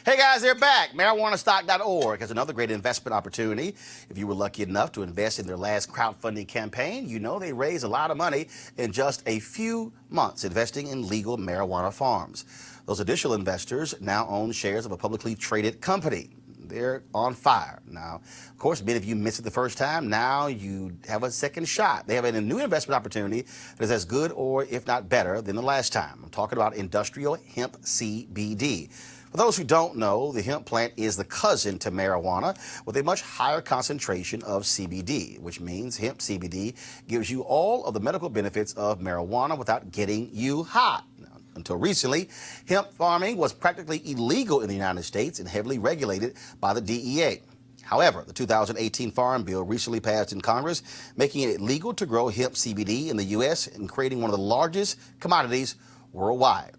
Hey guys, they're back. MarijuanaStock.org has another great investment opportunity. If you were lucky enough to invest in their last crowdfunding campaign, you know they raised a lot of money in just a few months investing in legal marijuana farms. Those additional investors now own shares of a publicly traded company. They're on fire. Now, of course, many of you missed it the first time. Now you have a second shot. They have a new investment opportunity that is as good or, if not better, than the last time. I'm talking about industrial hemp CBD. For those who don't know, the hemp plant is the cousin to marijuana with a much higher concentration of CBD, which means hemp CBD gives you all of the medical benefits of marijuana without getting you high. Now, until recently, hemp farming was practically illegal in the United States and heavily regulated by the DEA. However, the 2018 Farm Bill recently passed in Congress, making it legal to grow hemp CBD in the U.S. and creating one of the largest commodities worldwide.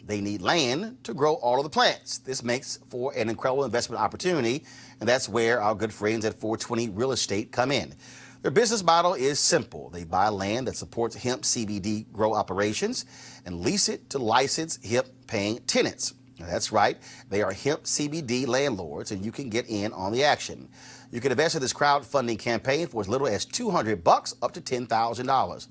They need land to grow all of the plants. This makes for an incredible investment opportunity, and that's where our good friends at 420 Real Estate come in. Their business model is simple. They buy land that supports hemp CBD grow operations and lease it to licensed hemp-paying tenants. Now, that's right. They are hemp CBD landlords, and you can get in on the action. You can invest in this crowdfunding campaign for as little as $200 up to $10,000.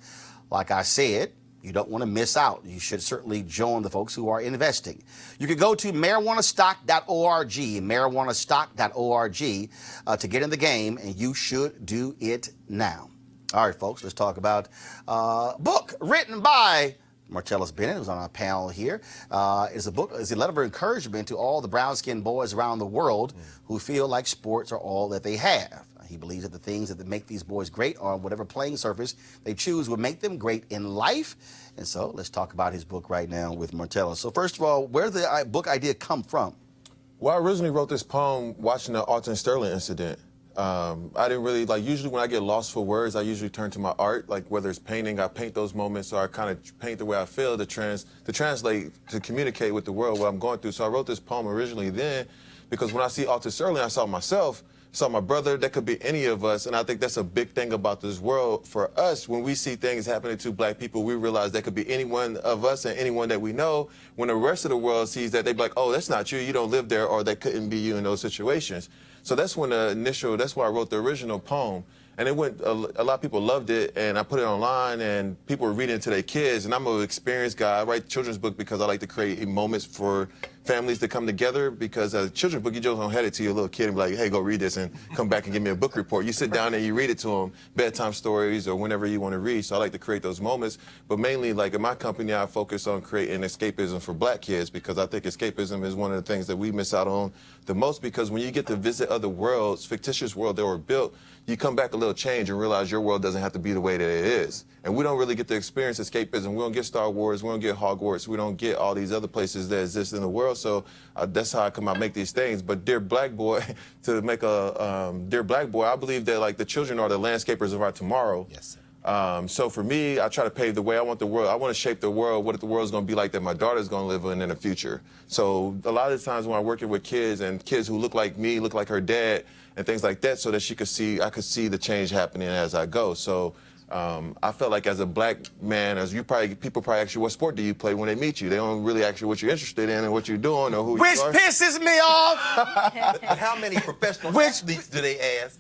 Like I said, you don't want to miss out. You should certainly join the folks who are investing. You can go to marijuanastock.org, marijuanastock.org, to get in the game, and you should do it now. All right, folks, let's talk about a book written by Martellus Bennett, who's on our panel here. It's a letter of encouragement to all the brown-skinned boys around the world who feel like sports are all that they have. He believes that the things that make these boys great on whatever playing surface they choose will make them great in life. And so let's talk about his book right now with Martellus. So first of all, where did the book idea come from? Well, I originally wrote this poem watching the Alton Sterling incident. I didn't really, usually when I get lost for words, I usually turn to my art. Like whether it's painting, I paint those moments, or I kind of paint the way I feel to translate, to communicate with the world what I'm going through. So I wrote this poem originally then because when I see Alton Sterling, I saw myself. Saw my brother, that could be any of us, and I think that's a big thing about this world. For us, when we see things happening to black people, we realize that could be any one of us and anyone that we know. When the rest of the world sees that, they be like, oh, that's not you, you don't live there, or that couldn't be you in those situations. So that's when that's why I wrote the original poem. And it went, a lot of people loved it, and I put it online, and people were reading it to their kids. And I'm an experienced guy. I write children's book because I like to create moments for families to come together, because as a children's book, you just don't hand it to your little kid and be like, hey, go read this and come back and give me a book report. You sit down and you read it to them, bedtime stories or whenever you want to read. So I like to create those moments. But mainly, like in my company, I focus on creating escapism for black kids, because I think escapism is one of the things that we miss out on the most, because when you get to visit other worlds, fictitious world that were built, you come back a little changed and realize your world doesn't have to be the way that it is. And we don't really get to experience escapism. We don't get Star Wars. We don't get Hogwarts. We don't get all these other places that exist in the world. So that's how I come out make these things. But Dear Black Boy, to make a Dear Black Boy, I believe that like the children are the landscapers of our tomorrow. Yes, sir. So for me, I try to pave the way. I want the world. I want to shape the world, what the world's going to be like that my daughter's going to live in the future. So a lot of the times when I'm working with kids and kids who look like me, look like her dad, and things like that, so that I could see the change happening as I go. So I felt like as a black man, people probably ask you, what sport do you play when they meet you? They don't really ask you what you're interested in and what you're doing or who you are. Which pisses me off. How many professional athletes do they ask?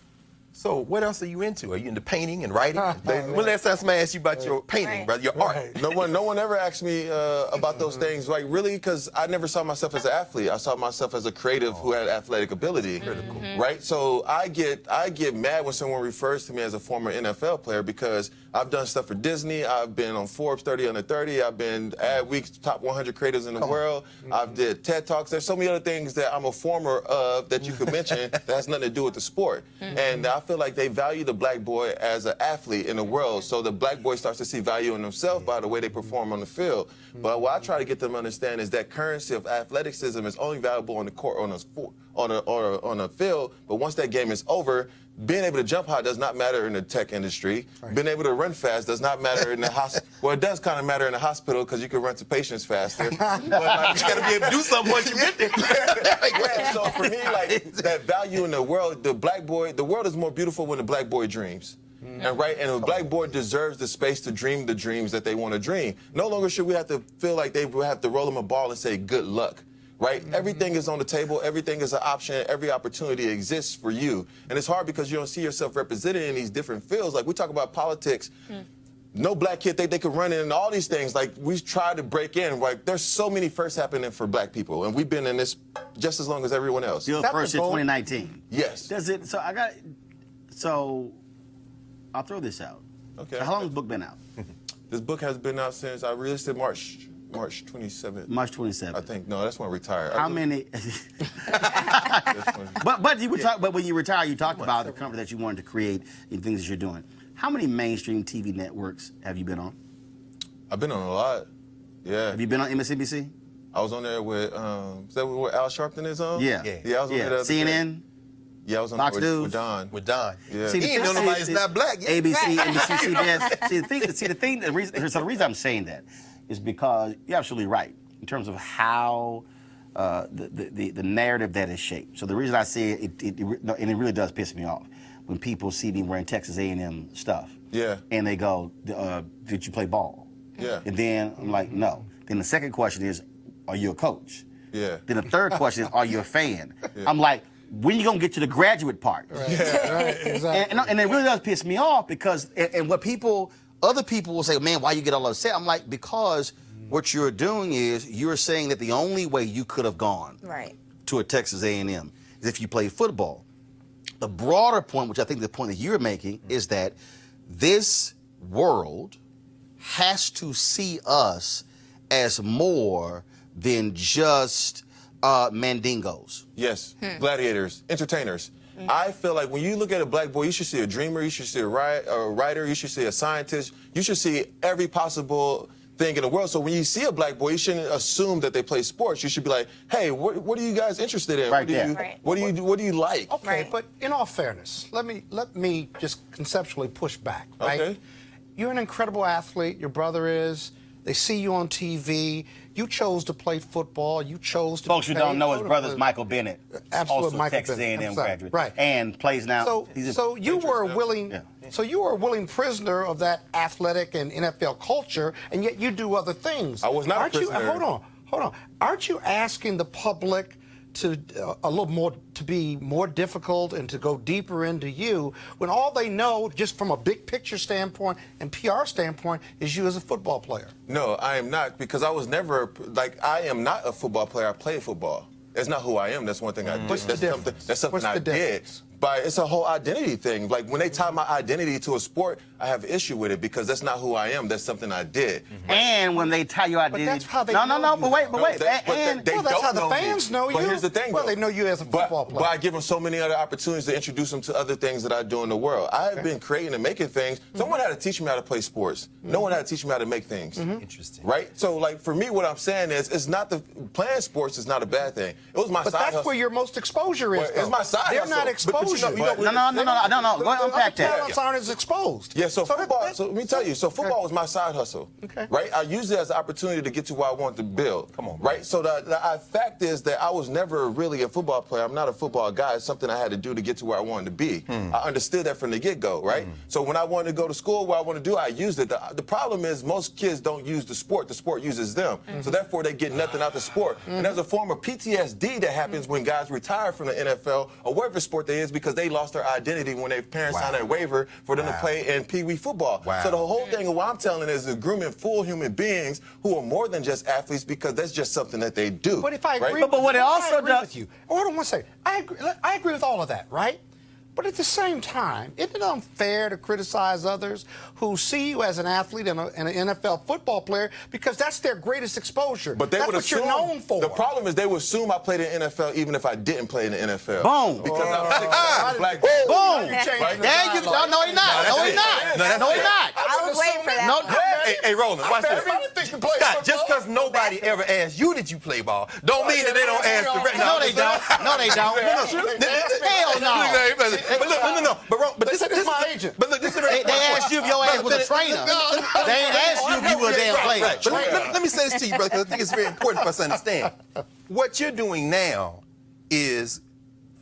So what else are you into? Are you into painting and writing? When last time somebody asked you about your painting, brother, your art? No one ever asked me about those things, like really, because I never saw myself as an athlete. I saw myself as a creative who had athletic ability. Critical. Right? So I get mad when someone refers to me as a former NFL player, because I've done stuff for Disney. I've been on Forbes 30 Under 30. I've been Adweek's top 100 creators in the world. I've did TED Talks. There's so many other things that I'm a former of that you could mention that has nothing to do with the sport. And I feel like they value the black boy as an athlete in the world, so the black boy starts to see value in themselves by the way they perform on the field. But what I try to get them to understand is that currency of athleticism is only valuable on the court, on a field. But once that game is over, being able to jump high does not matter in the tech industry. Right. Being able to run fast does not matter in the hospital. Well, it does kind of matter in the hospital because you can run to patients faster. But like, you got to be able to do something once you get there. Yeah, so for me, like that value in the world, the world is more beautiful when the black boy dreams. And the black boy deserves the space to dream the dreams that they want to dream. No longer should we have to feel like they have to roll them a ball and say good luck. right? Everything is on the table. Everything is an option. Every opportunity exists for you. And it's hard because you don't see yourself represented in these different fields. Like we talk about politics. No black kid think they could run in all these things. Like we tried to break in. Like there's so many firsts happening for black people, and we've been in this just as long as everyone else. Your first in 2019. Yes. Does it? So I'll throw this out. Okay. So how long has the book been out? This book has been out since I released it March 27th. March 27th. I think. No, that's when I retired. How many? but when you retire, you talked about the company that you wanted to create and things that you're doing. How many mainstream TV networks have you been on? I've been on a lot. Yeah. Have you been on MSNBC? I was on there with is that where Al Sharpton is on? Yeah. Yeah, I was on there the other day. CNN? Yeah, I was on Fox there News? with Don. With Don. Yeah. See, He ain't know nobody's not black yet. ABC, NBC, CBS. The reason I'm saying that is because you're absolutely right in terms of how the narrative that is shaped. So the reason I say it and it really does piss me off when people see me wearing Texas A&M stuff. Yeah. And they go, did you play ball? Yeah. And then I'm like, no. Then the second question is, are you a coach? Yeah. Then the third question is, are you a fan? Yeah. I'm like, when you gonna get to the graduate part? Right, exactly. And it really does piss me off because, and what other people will say, man, why you get all upset? I'm like, because what you're doing is you're saying that the only way you could have gone to a Texas A&M is if you played football. The broader point, which I think the point that you're making, is that this world has to see us as more than just mandingos. Yes, gladiators, entertainers. I feel like when you look at a black boy, you should see a dreamer, you should see a writer, you should see a scientist, you should see every possible thing in the world. So when you see a black boy, you shouldn't assume that they play sports. You should be like, hey, what are you guys interested in? Right what do you like? Okay, but in all fairness, let me just conceptually push back, right? Okay. You're an incredible athlete, your brother is. They see you on TV. You chose to play football. You chose to Folks who play don't know his brother's Michael Bennett. Absolutely, also Michael Texas Bennett. A&M graduate. Right. And plays now. So you were a willing prisoner of that athletic and NFL culture, and yet you do other things. I was not a prisoner. Hold on. Aren't you asking the public to be more difficult and to go deeper into you when all they know, just from a big picture standpoint and PR standpoint, is you as a football player? No, I am not, because I was never I am not a football player. I play football. That's not who I am. That's one thing I did. What's the difference? That's something I did. But it's a whole identity thing. Like when they tie my identity to a sport, I have issue with it because that's not who I am. That's something I did. And when they tie your identity, but that's how they no. But wait. That's how the fans know you. But here's the thing. Well, they know you as a football player. But I give them so many other opportunities to introduce them to other things that I do in the world. I have been creating and making things. Someone had to teach me how to play sports. No one had to teach me how to make things. Interesting. Right? So, like, for me, what I'm saying is, it's not playing sports is not a bad thing. It was my side hustle. But that's where your most exposure is. It's my side hustle. They're not exposure. No. Go unpack that. Talents aren't as exposed. Yeah, so football. So let me tell you. So football was my side hustle. Okay. Right. I used it as an opportunity to get to where I wanted to build. Come on. Right. So the fact is that I was never really a football player. I'm not a football guy. It's something I had to do to get to where I wanted to be. I understood that from the get-go. Right. So when I wanted to go to school, what I want to do, I used it. The problem is most kids don't use the sport. The sport uses them. So therefore, they get nothing out the sport. And there's a form of PTSD that happens when guys retire from the NFL or whatever sport they is because they lost their identity when their parents signed a waiver for them to play in Pee Wee football. So the whole thing of what I'm telling is grooming full human beings who are more than just athletes because that's just something that they do. But if I agree, but what it also does with you. Hold on one second. I agree with all of that, right? But at the same time, isn't it unfair to criticize others who see you as an athlete and an NFL football player because that's their greatest exposure? But that's what you're known for. The problem is they would assume I played in the NFL even if I didn't play in the NFL. Boom. Because I'm 6'7" black. Boom. Right? There you go. No, he's not. No, he's not. I was waiting for that. No. Hey, Roland, watch this. Scott, just because nobody ever asked you did you play ball, don't mean that they don't ask the rest. No, they don't. No, they don't. Hell no. But look, no. But this is my agent. But look, this is They asked you if your ass was a trainer. They ain't asked you if you were a damn player. Right. But let me say this to you, brother, because I think it's very important for us to understand. What you're doing now is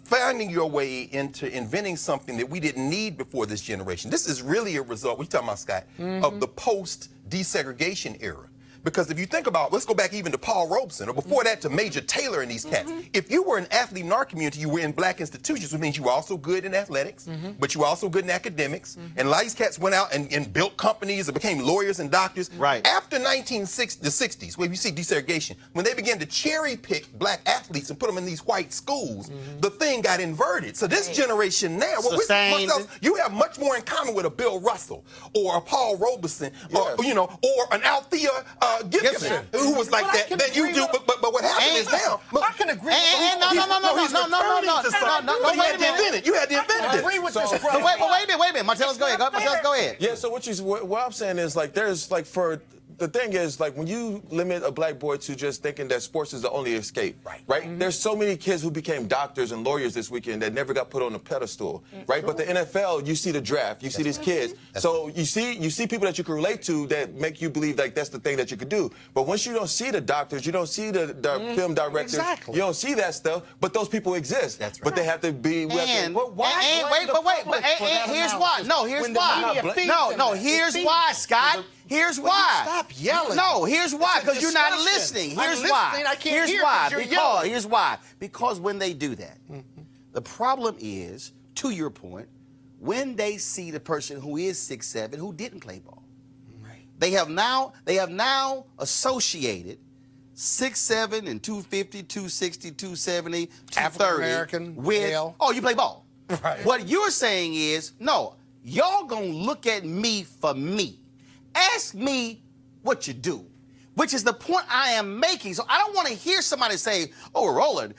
finding your way into inventing something that we didn't need before this generation. This is really a result, we're talking about, Scott, of the post-desegregation era. Because if you think about, let's go back even to Paul Robeson, or before that to Major Taylor and these cats. If you were an athlete in our community, you were in black institutions, which means you were also good in athletics, but you were also good in academics. And a lot of these cats went out and built companies and became lawyers and doctors. Right. After the 60s, where you see desegregation, when they began to cherry pick black athletes and put them in these white schools, the thing got inverted. So this generation now, you have much more in common with a Bill Russell or a Paul Robeson, or an Althea Gibson, who was like that than you do. But what happened is now. I can agree. No. Wait a minute. You had to invent I this. agree with this, brother. Wait a minute. Martellus, go ahead. Martellus, go ahead. Yeah, so what I'm saying is, like, there's, like, the thing is, like, when you limit a black boy to just thinking that sports is the only escape, right? There's so many kids who became doctors and lawyers this weekend that never got put on a pedestal, right? But the NFL, you see the draft, you see these kids. So you see people that you can relate to that make you believe like that's the thing that you could do. But once you don't see the doctors, you don't see the film directors, you don't see that stuff. But those people exist. That's right. But they have to be. Here's why. No, here's why. No, here's why, Scott. Here's why. Stop yelling. No, here's why. Because you're not listening. Here's why. I can't here's why. yelling. Here's why. Because when they do that, the problem is, to your point, when they see the person who is 6'7" who didn't play ball, they have now associated 6'7" and 250, 260, 270, 230 African-American with male. oh, you play ball. Right. What you're saying is, no, y'all gonna look at me for me. Ask me what you do, which is the point I am making. So I don't want to hear somebody say, oh, Roland,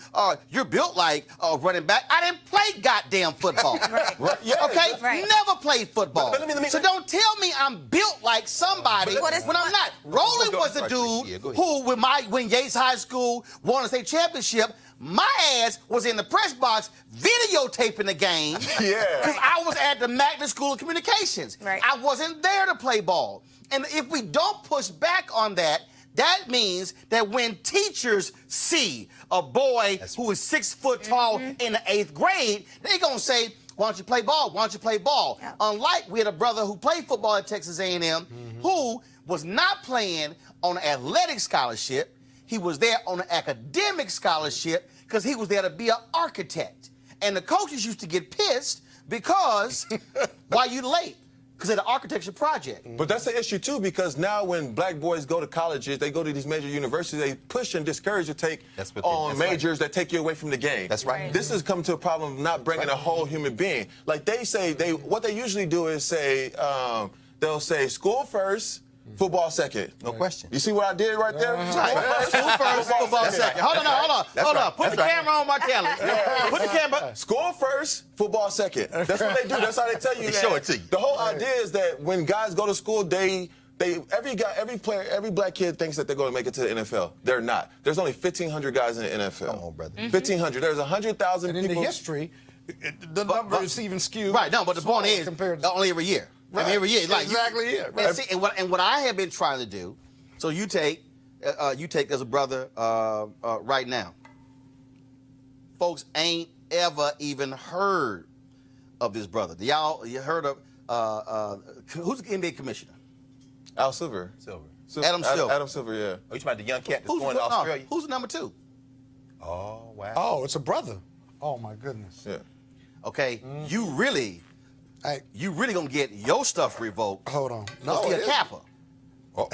you're built like a running back. I didn't play goddamn football. Never played football. So don't tell me I'm built like somebody when I'm not. Roland was a dude who, when Yates High School won a state championship, my ass was in the press box videotaping the game because I was at the Magnet School of Communications. Right. I wasn't there to play ball. And if we don't push back on that, that means that when teachers see a boy who is 6 foot tall in the 8th grade, they're going to say, why don't you play ball? Why don't you play ball? Yeah. Unlike we had a brother who played football at Texas A&M who was not playing on an athletic scholarship. He was there on an academic scholarship because he was there to be an architect. And the coaches used to get pissed because, why you late? Because of the architecture project. But that's the issue, too, because now when black boys go to colleges, they go to these major universities, they push and discourage you to take on majors that take you away from the game. That's right. This has come to a problem of not bringing a whole human being. Like they say, what they usually do is say, they'll say school first, football second. No question. You see what I did right there? School first, football second. Hold on. Put the camera on Martellus. Put the camera. School first, football second. That's what they do. That's how they tell you. They show it to you. The whole idea is that when guys go to school, every black kid thinks that they're going to make it to the NFL. They're not. There's only 1,500 guys in the NFL. Come on, brother. 1,500. There's 100,000 people. In the history, the number is even skewed. Right, no, but the point is, only every year. Right. I mean, every year. Like, exactly it. Right. And what I have been trying to do, so you take as a brother right now. Folks ain't ever even heard of this brother. You heard of, who's the NBA commissioner? Al Silver. Adam Silver. Adam Silver, yeah. Oh, you talking about the young cat that's going to Australia? Who's the number 2? Oh, wow. Oh, it's a brother. Oh, my goodness. Yeah. Okay, you really gonna get your stuff revoked. Hold on. No, he a Kappa.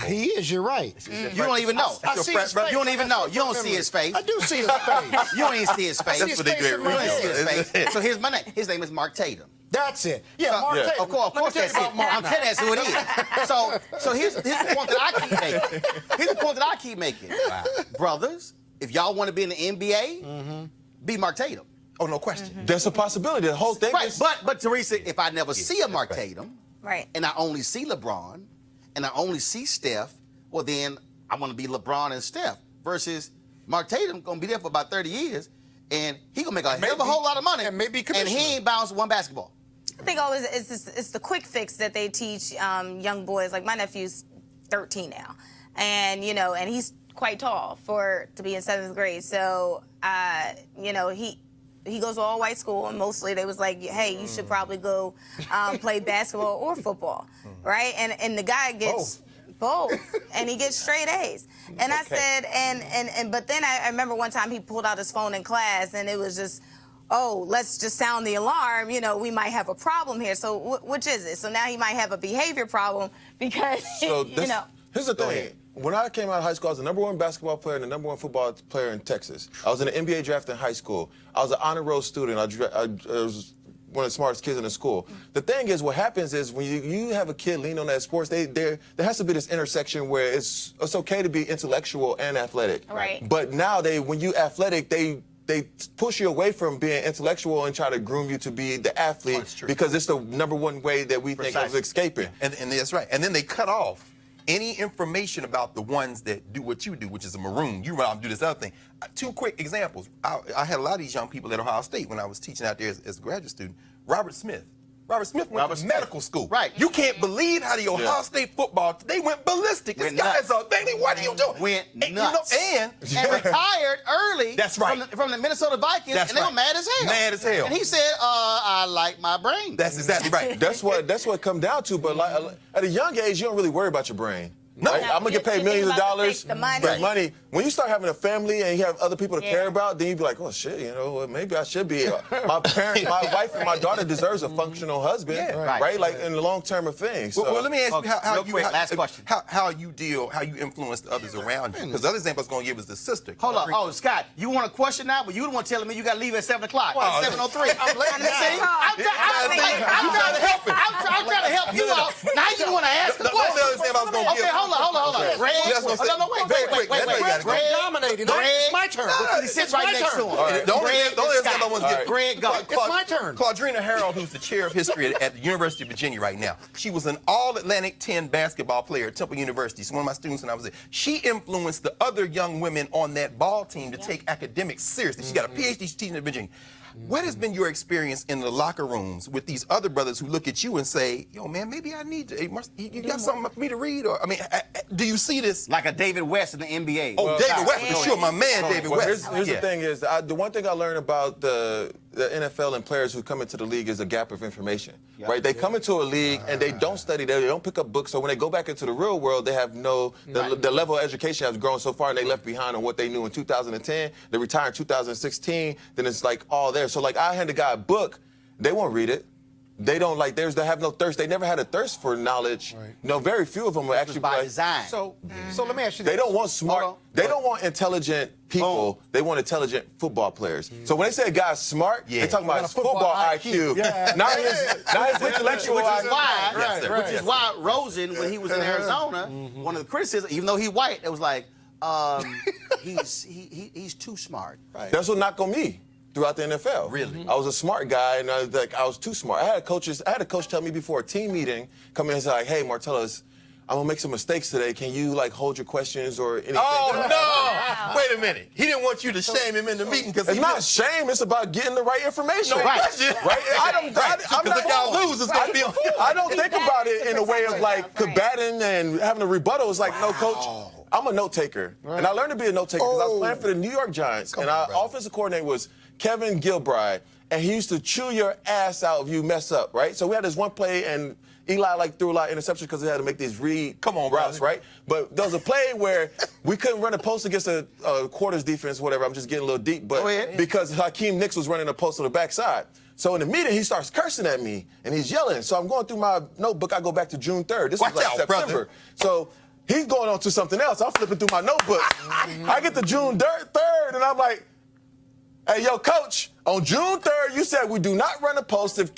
He is, you're right. You don't even know. I see his face. You don't even know. You don't see his face. I do see his face. You don't even see his face. That's what they do. You don't even see his face. So here's my name. His name is Mark Tatum. That's it. Yeah, Mark Tatum. Of course that's it. I'm telling you that's who it is. So here's the point that I keep making. Here's the point that I keep making. Wow. Brothers, if y'all want to be in the NBA, be Mark Tatum. Oh, no question. That's a possibility. The whole thing is... But Teresa, if I never see a Mark Tatum, and I only see LeBron, and I only see Steph, well, then I want to be LeBron and Steph. Versus Mark Tatum going to be there for about 30 years, and he going to make a hell of a whole lot of money. And maybe and he ain't bounced one basketball. I think always it's the quick fix that they teach young boys. Like my nephew's 13 now, and and he's quite tall to be in 7th grade. So he goes to all white school, and mostly they was like, hey, you should probably go play basketball or football, right? And the guy gets Both. And he gets straight A's. And I said, but then I remember one time he pulled out his phone in class and it was just, oh, let's just sound the alarm. You know, we might have a problem here. So which is it? So now he might have a behavior problem because, you know. Here's the thing. When I came out of high school, I was the #1 basketball player and the #1 football player in Texas. I was in the NBA draft in high school. I was an honor roll student. I was one of the smartest kids in the school. The thing is, what happens is when you have a kid lean on that sports, there has to be this intersection where it's okay to be intellectual and athletic. Right. But now when you athletic, they push you away from being intellectual and try to groom you to be the athlete because it's the #1 way that we think of escaping. And that's right. And then they cut off any information about the ones that do what you do, which is a maroon. You run out and do this other thing. 2 quick examples. I had a lot of these young people at Ohio State when I was teaching out there as a graduate student. Robert Smith went to medical school. Right. You can't believe how the Ohio State football, they went ballistic. This guy is a baby. What are you doing? Went nuts. And retired early. That's right. From the Minnesota Vikings, and they were mad as hell. Mad as hell. And he said, I like my brain. That's exactly right. That's what it come down to. But at a young age, you don't really worry about your brain. No, right? I'm gonna get paid millions of dollars. The money. When you start having a family and you have other people to care about, then you be like, oh shit, you know, maybe I should be. My wife and my daughter deserves a functional husband, right? Like in the long term of things. Well, let me ask you last question. How you influence the others around you? Because the other example I was going to give is the sister. Hold on. Oh, Scott, you want a question now, but you the one telling me you got to leave at 7 o'clock. Well, 7:03. I'm trying to help you out. Now you want to ask the question. The only example I was going to give. Okay, hold on. Greg, wait. Greg dominated. It's my turn. He sits right next to him. The only example I want to give. Greg, go. It's my turn. Claudrina Harold, who's the chair of history at the University of Virginia right now. She was an All-Atlantic 10 basketball player at Temple University. She's one of my students when I was there. She influenced the other young women on that ball team to take academics seriously. She got a PhD, she's teaching at Virginia. What has been your experience in the locker rooms with these other brothers who look at you and say, yo, man, maybe I need to, you got something for me to read? Or, I mean, do you see this? Like a David West in the NBA. Oh, David West, for sure. My man, David West. Here's the thing is, the one thing I learned about the NFL and players who come into the league is a gap of information, right? They come into a league and they don't study, they don't pick up books, so when they go back into the real world, they have the level of education has grown so far and they left behind on what they knew in 2010, they retired in 2016, then it's like all there. So like I hand a guy a book, they won't read it. They don't they have no thirst. They never had a thirst for knowledge. Right. No, very few of them are actually by design. So let me ask you this. They don't want smart. They don't want intelligent people. They want intelligent football players. So when they say a guy's smart, they're talking about his football IQ, not his intellectual IQ. Which is why Rosen, when he was in Arizona, one of the criticisms, even though he's white, it was like, he's too smart. Right. That's what knocked on me throughout the NFL. Really? I was a smart guy, and I was too smart. I had a coach tell me before a team meeting, come in and say, like, hey, Martellus, I'm gonna make some mistakes today. Can you hold your questions or anything? Oh no! Wait a minute. He didn't want you to shame him in the meeting because it's not shame. It's about getting the right information. No question. Right? Because if y'all lose, it's gonna be. I don't think about it in a way of combating and having a rebuttal. It's like, no, coach. I'm a note taker, and I learned to be a note taker because I was playing for the New York Giants, and our offensive coordinator was Kevin Gilbride, and he used to chew your ass out if you mess up, right? So we had this one play, and Eli threw a lot of interceptions because he had to make these routes, right? But there was a play where we couldn't run a post against a quarters defense, whatever. I'm just getting a little deep, but because Hakeem Nicks was running a post on the backside. So in the meeting, he starts cursing at me, and he's yelling. So I'm going through my notebook. I go back to June 3rd. This was September. Brother. So he's going on to something else. I'm flipping through my notebook. I get to June 3rd, and I'm like, hey, yo, coach, on June 3rd, you said we do not run a post if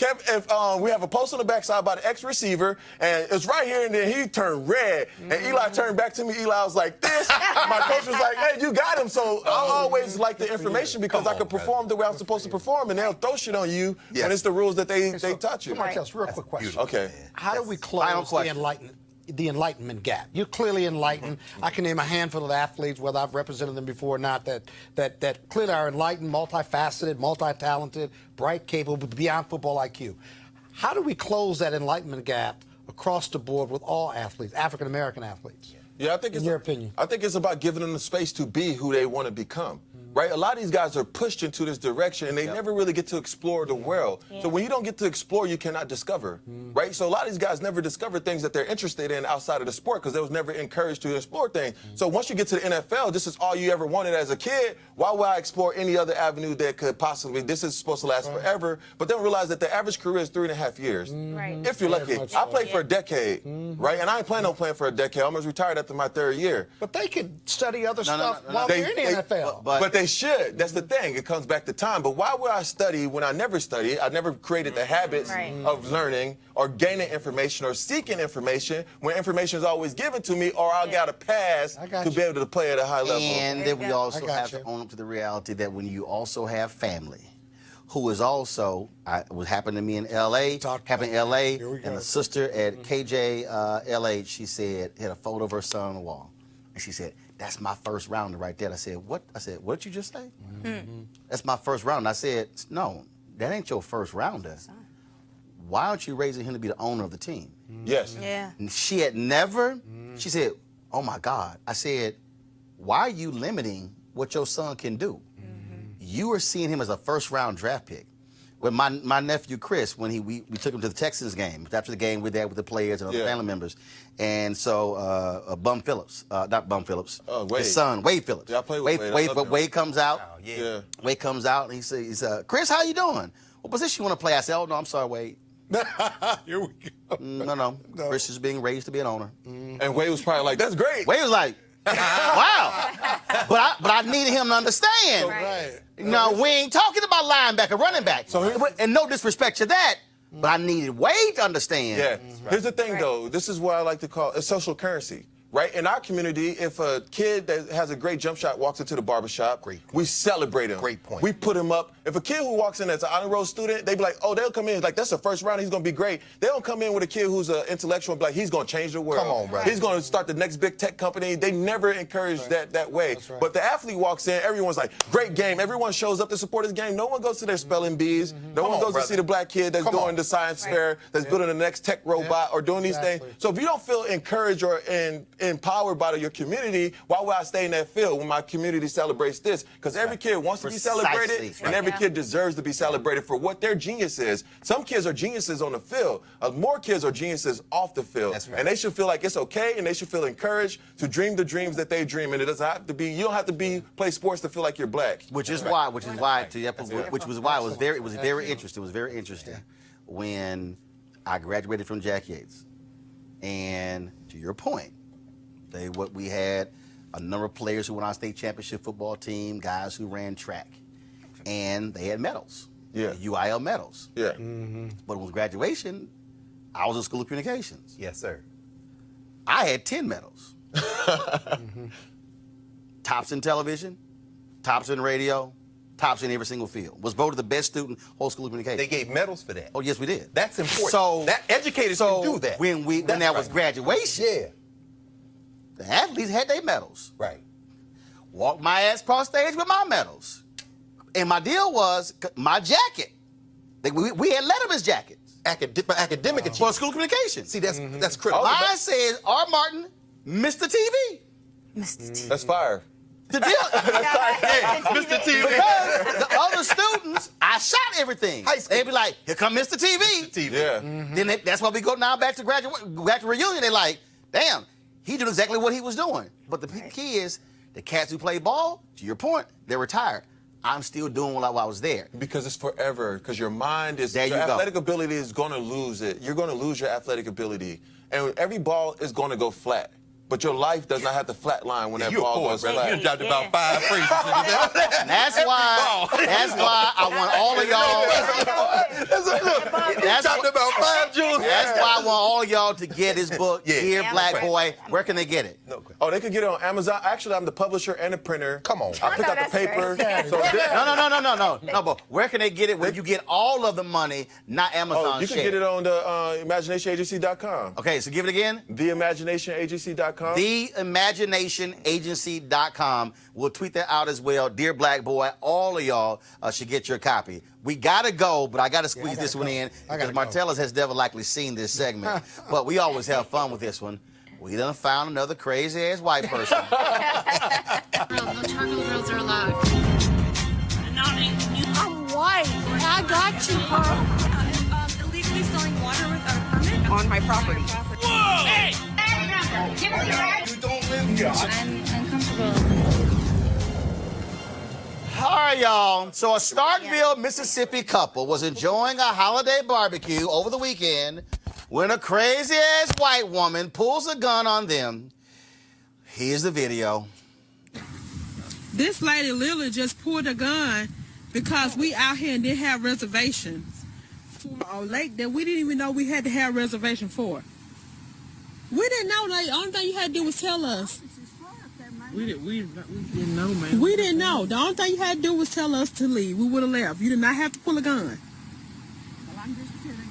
we have a post on the backside by the ex-receiver, and it's right here, and then he turned red. And Eli turned back to me. Eli was like this. My coach was like, hey, you got him. So I always like the information because I can perform the way I'm supposed to perform, and they'll throw shit on you when it's the rules that they taught you. Martellus, real quick question. Okay. How do we close the enlightenment gap? You're clearly enlightened. I can name a handful of athletes, whether I've represented them before or not, that clearly are enlightened, multifaceted, multi-talented, bright, capable, beyond football IQ. How do we close that enlightenment gap across the board with all athletes, African-American athletes? Yeah, I think in your opinion? I think it's about giving them the space to be who they want to become. right? A lot of these guys are pushed into this direction, and they never really get to explore the world. So when you don't get to explore, you cannot discover, right? So a lot of these guys never discover things that they're interested in outside of the sport because they was never encouraged to explore things. So once you get to the NFL, this is all you ever wanted as a kid. Why would I explore any other avenue that could possibly, this is supposed to last forever, but then realize that the average career is 3.5 years. If you're lucky. I played for a decade, right? And I ain't planning on playing for a decade. I almost retired after my 3rd year. But they could study other stuff while they're in the NFL. But they should. That's the thing. It comes back to time. But why would I study when I never studied? I never created the habits of learning or gaining information or seeking information when information is always given to me, or I got a pass to be able to play at a high level. And then we also have to own up to the reality that when you also have family, who is also, what happened to me in L.A., happened in L.A., and a sister at KJ LH, she said, had a photo of her son on the wall. And she said, that's my first rounder right there. I said, what? I said, what did you just say? That's my first rounder. I said, no, that ain't your first rounder. Why aren't you raising him to be the owner of the team? Yes. Yeah. And she had never, she said, oh my God. I said, why are you limiting what your son can do? You are seeing him as a first-round draft pick. With my nephew Chris, when we took him to the Texans game, after the game, we're there with the players and other family members. And so Bum Phillips, not Bum Phillips, his son, Wade Phillips. Yeah, I play with Wade. But Wade comes out. Oh, yeah. Wade comes out and he says, Chris, how you doing? What position you want to play? I said, oh, no, I'm sorry, Wade. Here we go. No. Chris is being raised to be an owner. And Wade was probably like, that's great. Wade was like, wow. But I needed him to understand. Right. No, we ain't talking about linebacker, running back. And no disrespect to that, but I needed Wade to understand. Yeah. Here's the thing, though. This is what I like to call a social currency. Right? In our community, if a kid that has a great jump shot walks into the barbershop, we celebrate him. Great point. We put him up. If a kid who walks in as an honor roll student, they be like, oh, they'll come in like, that's the first round, he's going to be great. They don't come in with a kid who's an intellectual and be like, he's going to change the world. Come on, brother. He's going to start the next big tech company. They never encourage that way. Right. But the athlete walks in, everyone's like, great game. Everyone shows up to support his game. No one goes to their spelling bees. No one goes to see the black kid that's doing the science fair, that's building the next tech robot or doing these things. So if you don't feel encouraged or empowered by your community, why would I stay in that field when my community celebrates this? Because every kid wants to be celebrated, and every kid deserves to be celebrated for what their genius is. Some kids are geniuses on the field. More kids are geniuses off the field. That's right. And they should feel like it's okay, and they should feel encouraged to dream the dreams that they dream. And it doesn't have to be, you don't have to play sports to feel like you're black. Which was why it was very interesting. It was very interesting when I graduated from Jack Yates. And to your point, we had a number of players who went on state championship football team, guys who ran track, and they had medals, UIL medals. Yeah. But with graduation, I was in School of Communications. Yes, sir. I had 10 medals. Tops in television, tops in radio, tops in every single field. Was voted the best student whole School of Communications. They gave medals for that. Oh, yes, we did. That's important. So that educators can do that. When that was graduation, the athletes had their medals. Right. Walked my ass across stage with my medals. And my deal was my jacket. We had Letterman's jackets. Academic achievement. For School of Communications. See, that's critical. Mine says R. Martin, Mr. TV. Mr. T. That's fire. The deal. Mr. TV. Because the other students, I shot everything. They'd be like, here come Mr. TV. Yeah. Then that's why we go now back to reunion. They're like, damn, he did exactly what he was doing. But the key is, the cats who play ball, to your point, they're retired. I'm still doing what I was there. Because it's forever. Because your mind is, your athletic ability is going to lose it. You're going to lose your athletic ability. And every ball is going to go flat. But your life does not have to flatline when that ball goes flat. You dropped about 5 phrases. That's why I want all of y'all. That's dropped about 5 jewels. That's why I want all of y'all to get his book, Dear Black Boy. Where can they get it? Oh, they can get it on Amazon. Actually, I'm the publisher and the printer. Come on. I pick out the paper. No, but where can they get it when you get all of the money, not Amazon? You can get it on the imaginationagency.com. Okay, so give it again. TheImaginationAgency.com. TheImaginationAgency.com. We'll tweet that out as well. Dear Black Boy, all of y'all should get your copy. We got to go, but I got to squeeze this one in because Martellus has never likely seen this segment. But we always have fun with this one. We done found another crazy-ass white person. No charcoal grills are allowed. I'm white. I got you, huh? Illegally selling water without a permit On my property. Whoa! Hey! You don't live here. I'm uncomfortable. All right, y'all. So a Starkville, Mississippi couple was enjoying a holiday barbecue over the weekend when a crazy-ass white woman pulls a gun on them. Here's the video. This lady literally just pulled a gun because we out here and didn't have reservations for a lake that we didn't even know we had to have reservation for. We didn't know. The only thing you had to do was tell us. We didn't know, man. We didn't know. The only thing you had to do was tell us to leave. We would have left. You did not have to pull a gun. Well, I'm just telling you,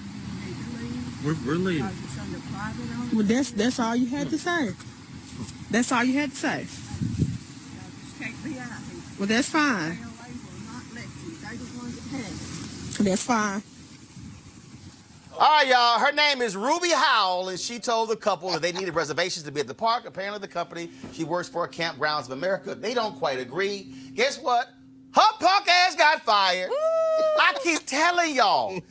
you need to leave. We're leaving. Because it's under private ownership. Well, that's all you had to say. That's all you had to say. Y'all just can't be out here. Well, that's fine. ALA will not let you. They the ones that have it. That's fine. All right, y'all. Her name is Ruby Howell, and she told the couple that they needed reservations to be at the park. Apparently, the company she works for, Campgrounds of America, they don't quite agree. Guess what? Her punk ass got fired. I keep telling y'all,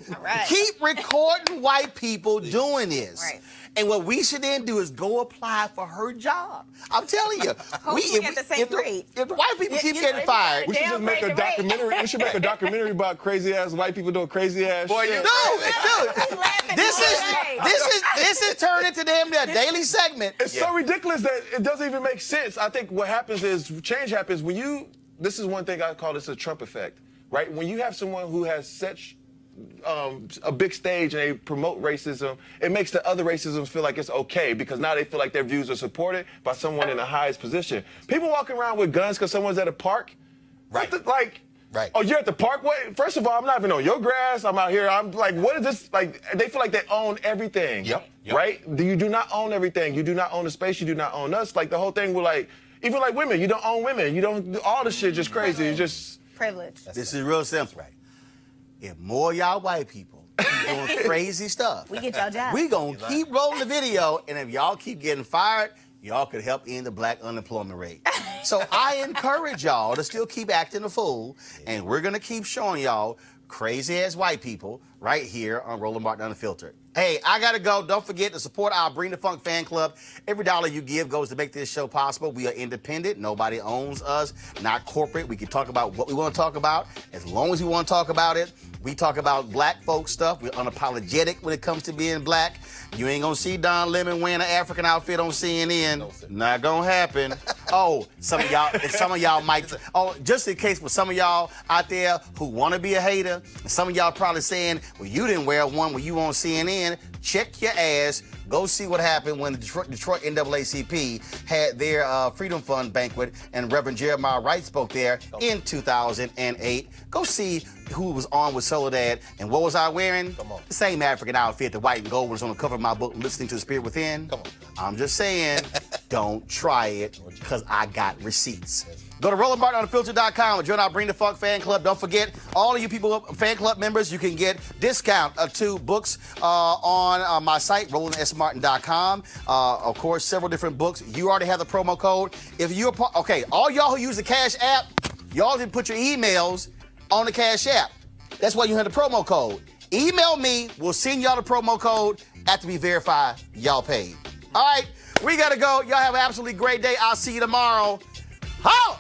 keep recording white people doing this. Right. And what we should then do is go apply for her job. I'm telling you. Hopefully get the same rate. If the white people keep getting fired. We should just make a documentary. We should make a documentary about crazy ass white people doing crazy ass shit. Dude, this is turned into damn near a daily segment. It's so ridiculous that it doesn't even make sense. I think what happens is change happens when you. This is one thing I call this a Trump effect, right? When you have someone who has such a big stage and they promote racism, it makes the other racism feel like it's okay because now they feel like their views are supported by someone in the highest position. People walking around with guns because someone's at a park, Right. Right. Oh, you're at the parkway? First of all, I'm not even on your grass. I'm out here. I'm like, what is this? Like, they feel like they own everything. Yep. Right? You do not own everything. You do not own the space. You do not own us. Like, the whole thing with, like, even like women, you don't own women. You don't, all the shit just crazy. It's just. Privilege. This is real simple. Right. If more y'all white people keep doing crazy stuff, We get y'all jobs. we gonna keep rolling the video, and if y'all keep getting fired, y'all could help end the black unemployment rate. So I encourage y'all to still keep acting a fool, and we're gonna keep showing y'all crazy-ass white people right here on Roland Martin Unfiltered. Hey, I gotta go. Don't forget to support our Bring the Funk fan club. Every dollar you give goes to make this show possible. We are independent. Nobody owns us, not corporate. We can talk about what we want to talk about as long as we want to talk about it. We talk about black folk stuff. We're unapologetic when it comes to being black. You ain't gonna see Don Lemon wearing an African outfit on CNN. No, not gonna happen. Oh, some of y'all might. Oh, just in case for some of y'all out there who want to be a hater, and some of y'all probably saying, well, you didn't wear one when you on CNN. Check your ass. Go see what happened when the Detroit NAACP had their Freedom Fund banquet and Reverend Jeremiah Wright spoke there in 2008. Go see who was on with Soledad and what was I wearing? The same African outfit, the white and gold was on the cover of my book, Listening to the Spirit Within. I'm just saying, don't try it because I got receipts. Go to RolandMartinUnfiltered.com and join our Bring the Funk fan club. Don't forget, all of you people, fan club members, you can get discount to books on my site, RolandSMartin.com. Of course, several different books. You already have the promo code. If you're okay, all y'all who use the Cash App, y'all didn't put your emails on the Cash App. That's why you have the promo code. Email me. We'll send y'all the promo code after we verify y'all paid. All right, we got to go. Y'all have an absolutely great day. I'll see you tomorrow. Holla!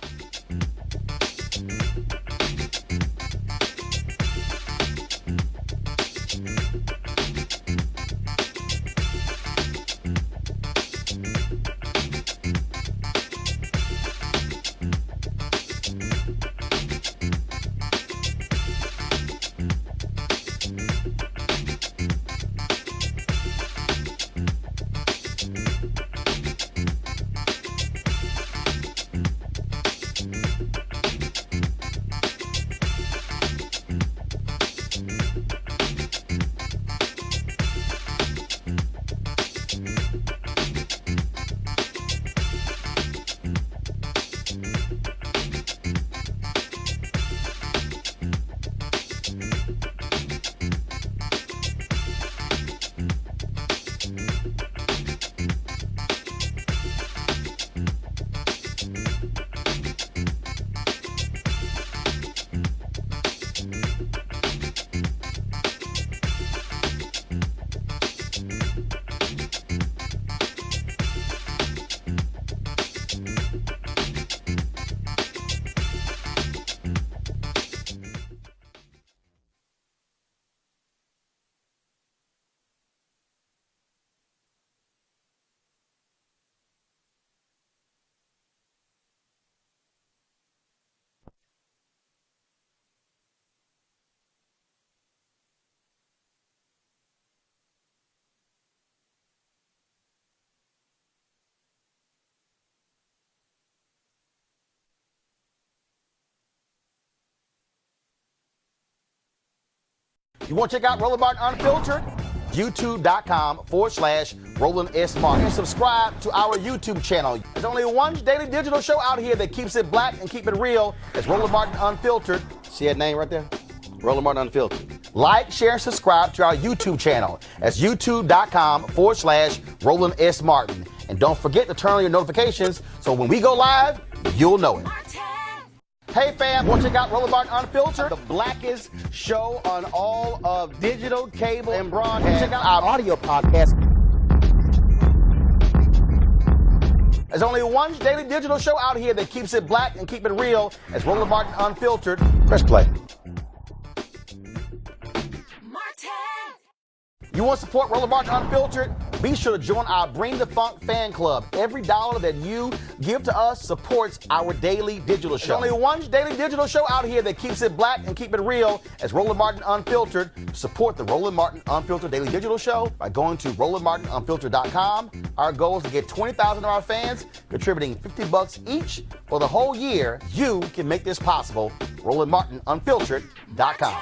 You want to check out Roland Martin Unfiltered? YouTube.com/Roland S. Martin. And subscribe to our YouTube channel. There's only one daily digital show out here that keeps it black and keep it real. It's Roland Martin Unfiltered. See that name right there? Roland Martin Unfiltered. Like, share, and subscribe to our YouTube channel. That's YouTube.com/Roland S. Martin. And don't forget to turn on your notifications so when we go live, you'll know it. Hey fam, want to check out Roland Martin Unfiltered? The blackest show on all of digital, cable, and broadcast. Check out our audio podcast. There's only one daily digital show out here that keeps it black and keep it real. It's Roland Martin Unfiltered. Press play. You want to support Roland Martin Unfiltered? Be sure to join our Bring the Funk fan club. Every dollar that you give to us supports our daily digital show. There's only one daily digital show out here that keeps it black and keep it real. It's Roland Martin Unfiltered. Support the Roland Martin Unfiltered daily digital show by going to RolandMartinUnfiltered.com. Our goal is to get 20,000 of our fans contributing $50 each for the whole year. You can make this possible. RolandMartinUnfiltered.com.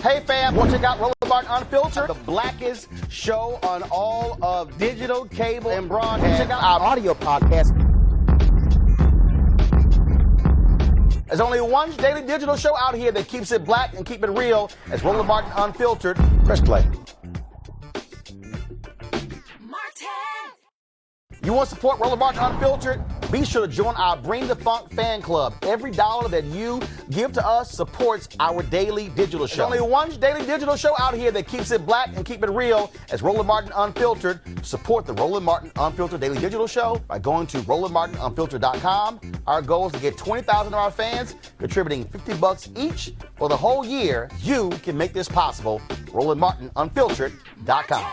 Hey fam, want to check out Roland Martin Unfiltered? The blackest show on all of digital, cable, and broadcast. Check out our audio podcast. There's only one daily digital show out here that keeps it black and keep it real. It's Roland Martin Unfiltered. Press play. You want to support Roland Martin Unfiltered? Be sure to join our Bring the Funk fan club. Every dollar that you give to us supports our daily digital show. There's only one daily digital show out here that keeps it black and keep it real. It's Roland Martin Unfiltered. Support the Roland Martin Unfiltered daily digital show by going to RolandMartinUnfiltered.com. Our goal is to get 20,000 of our fans contributing $50 each for the whole year. You can make this possible. RolandMartinUnfiltered.com.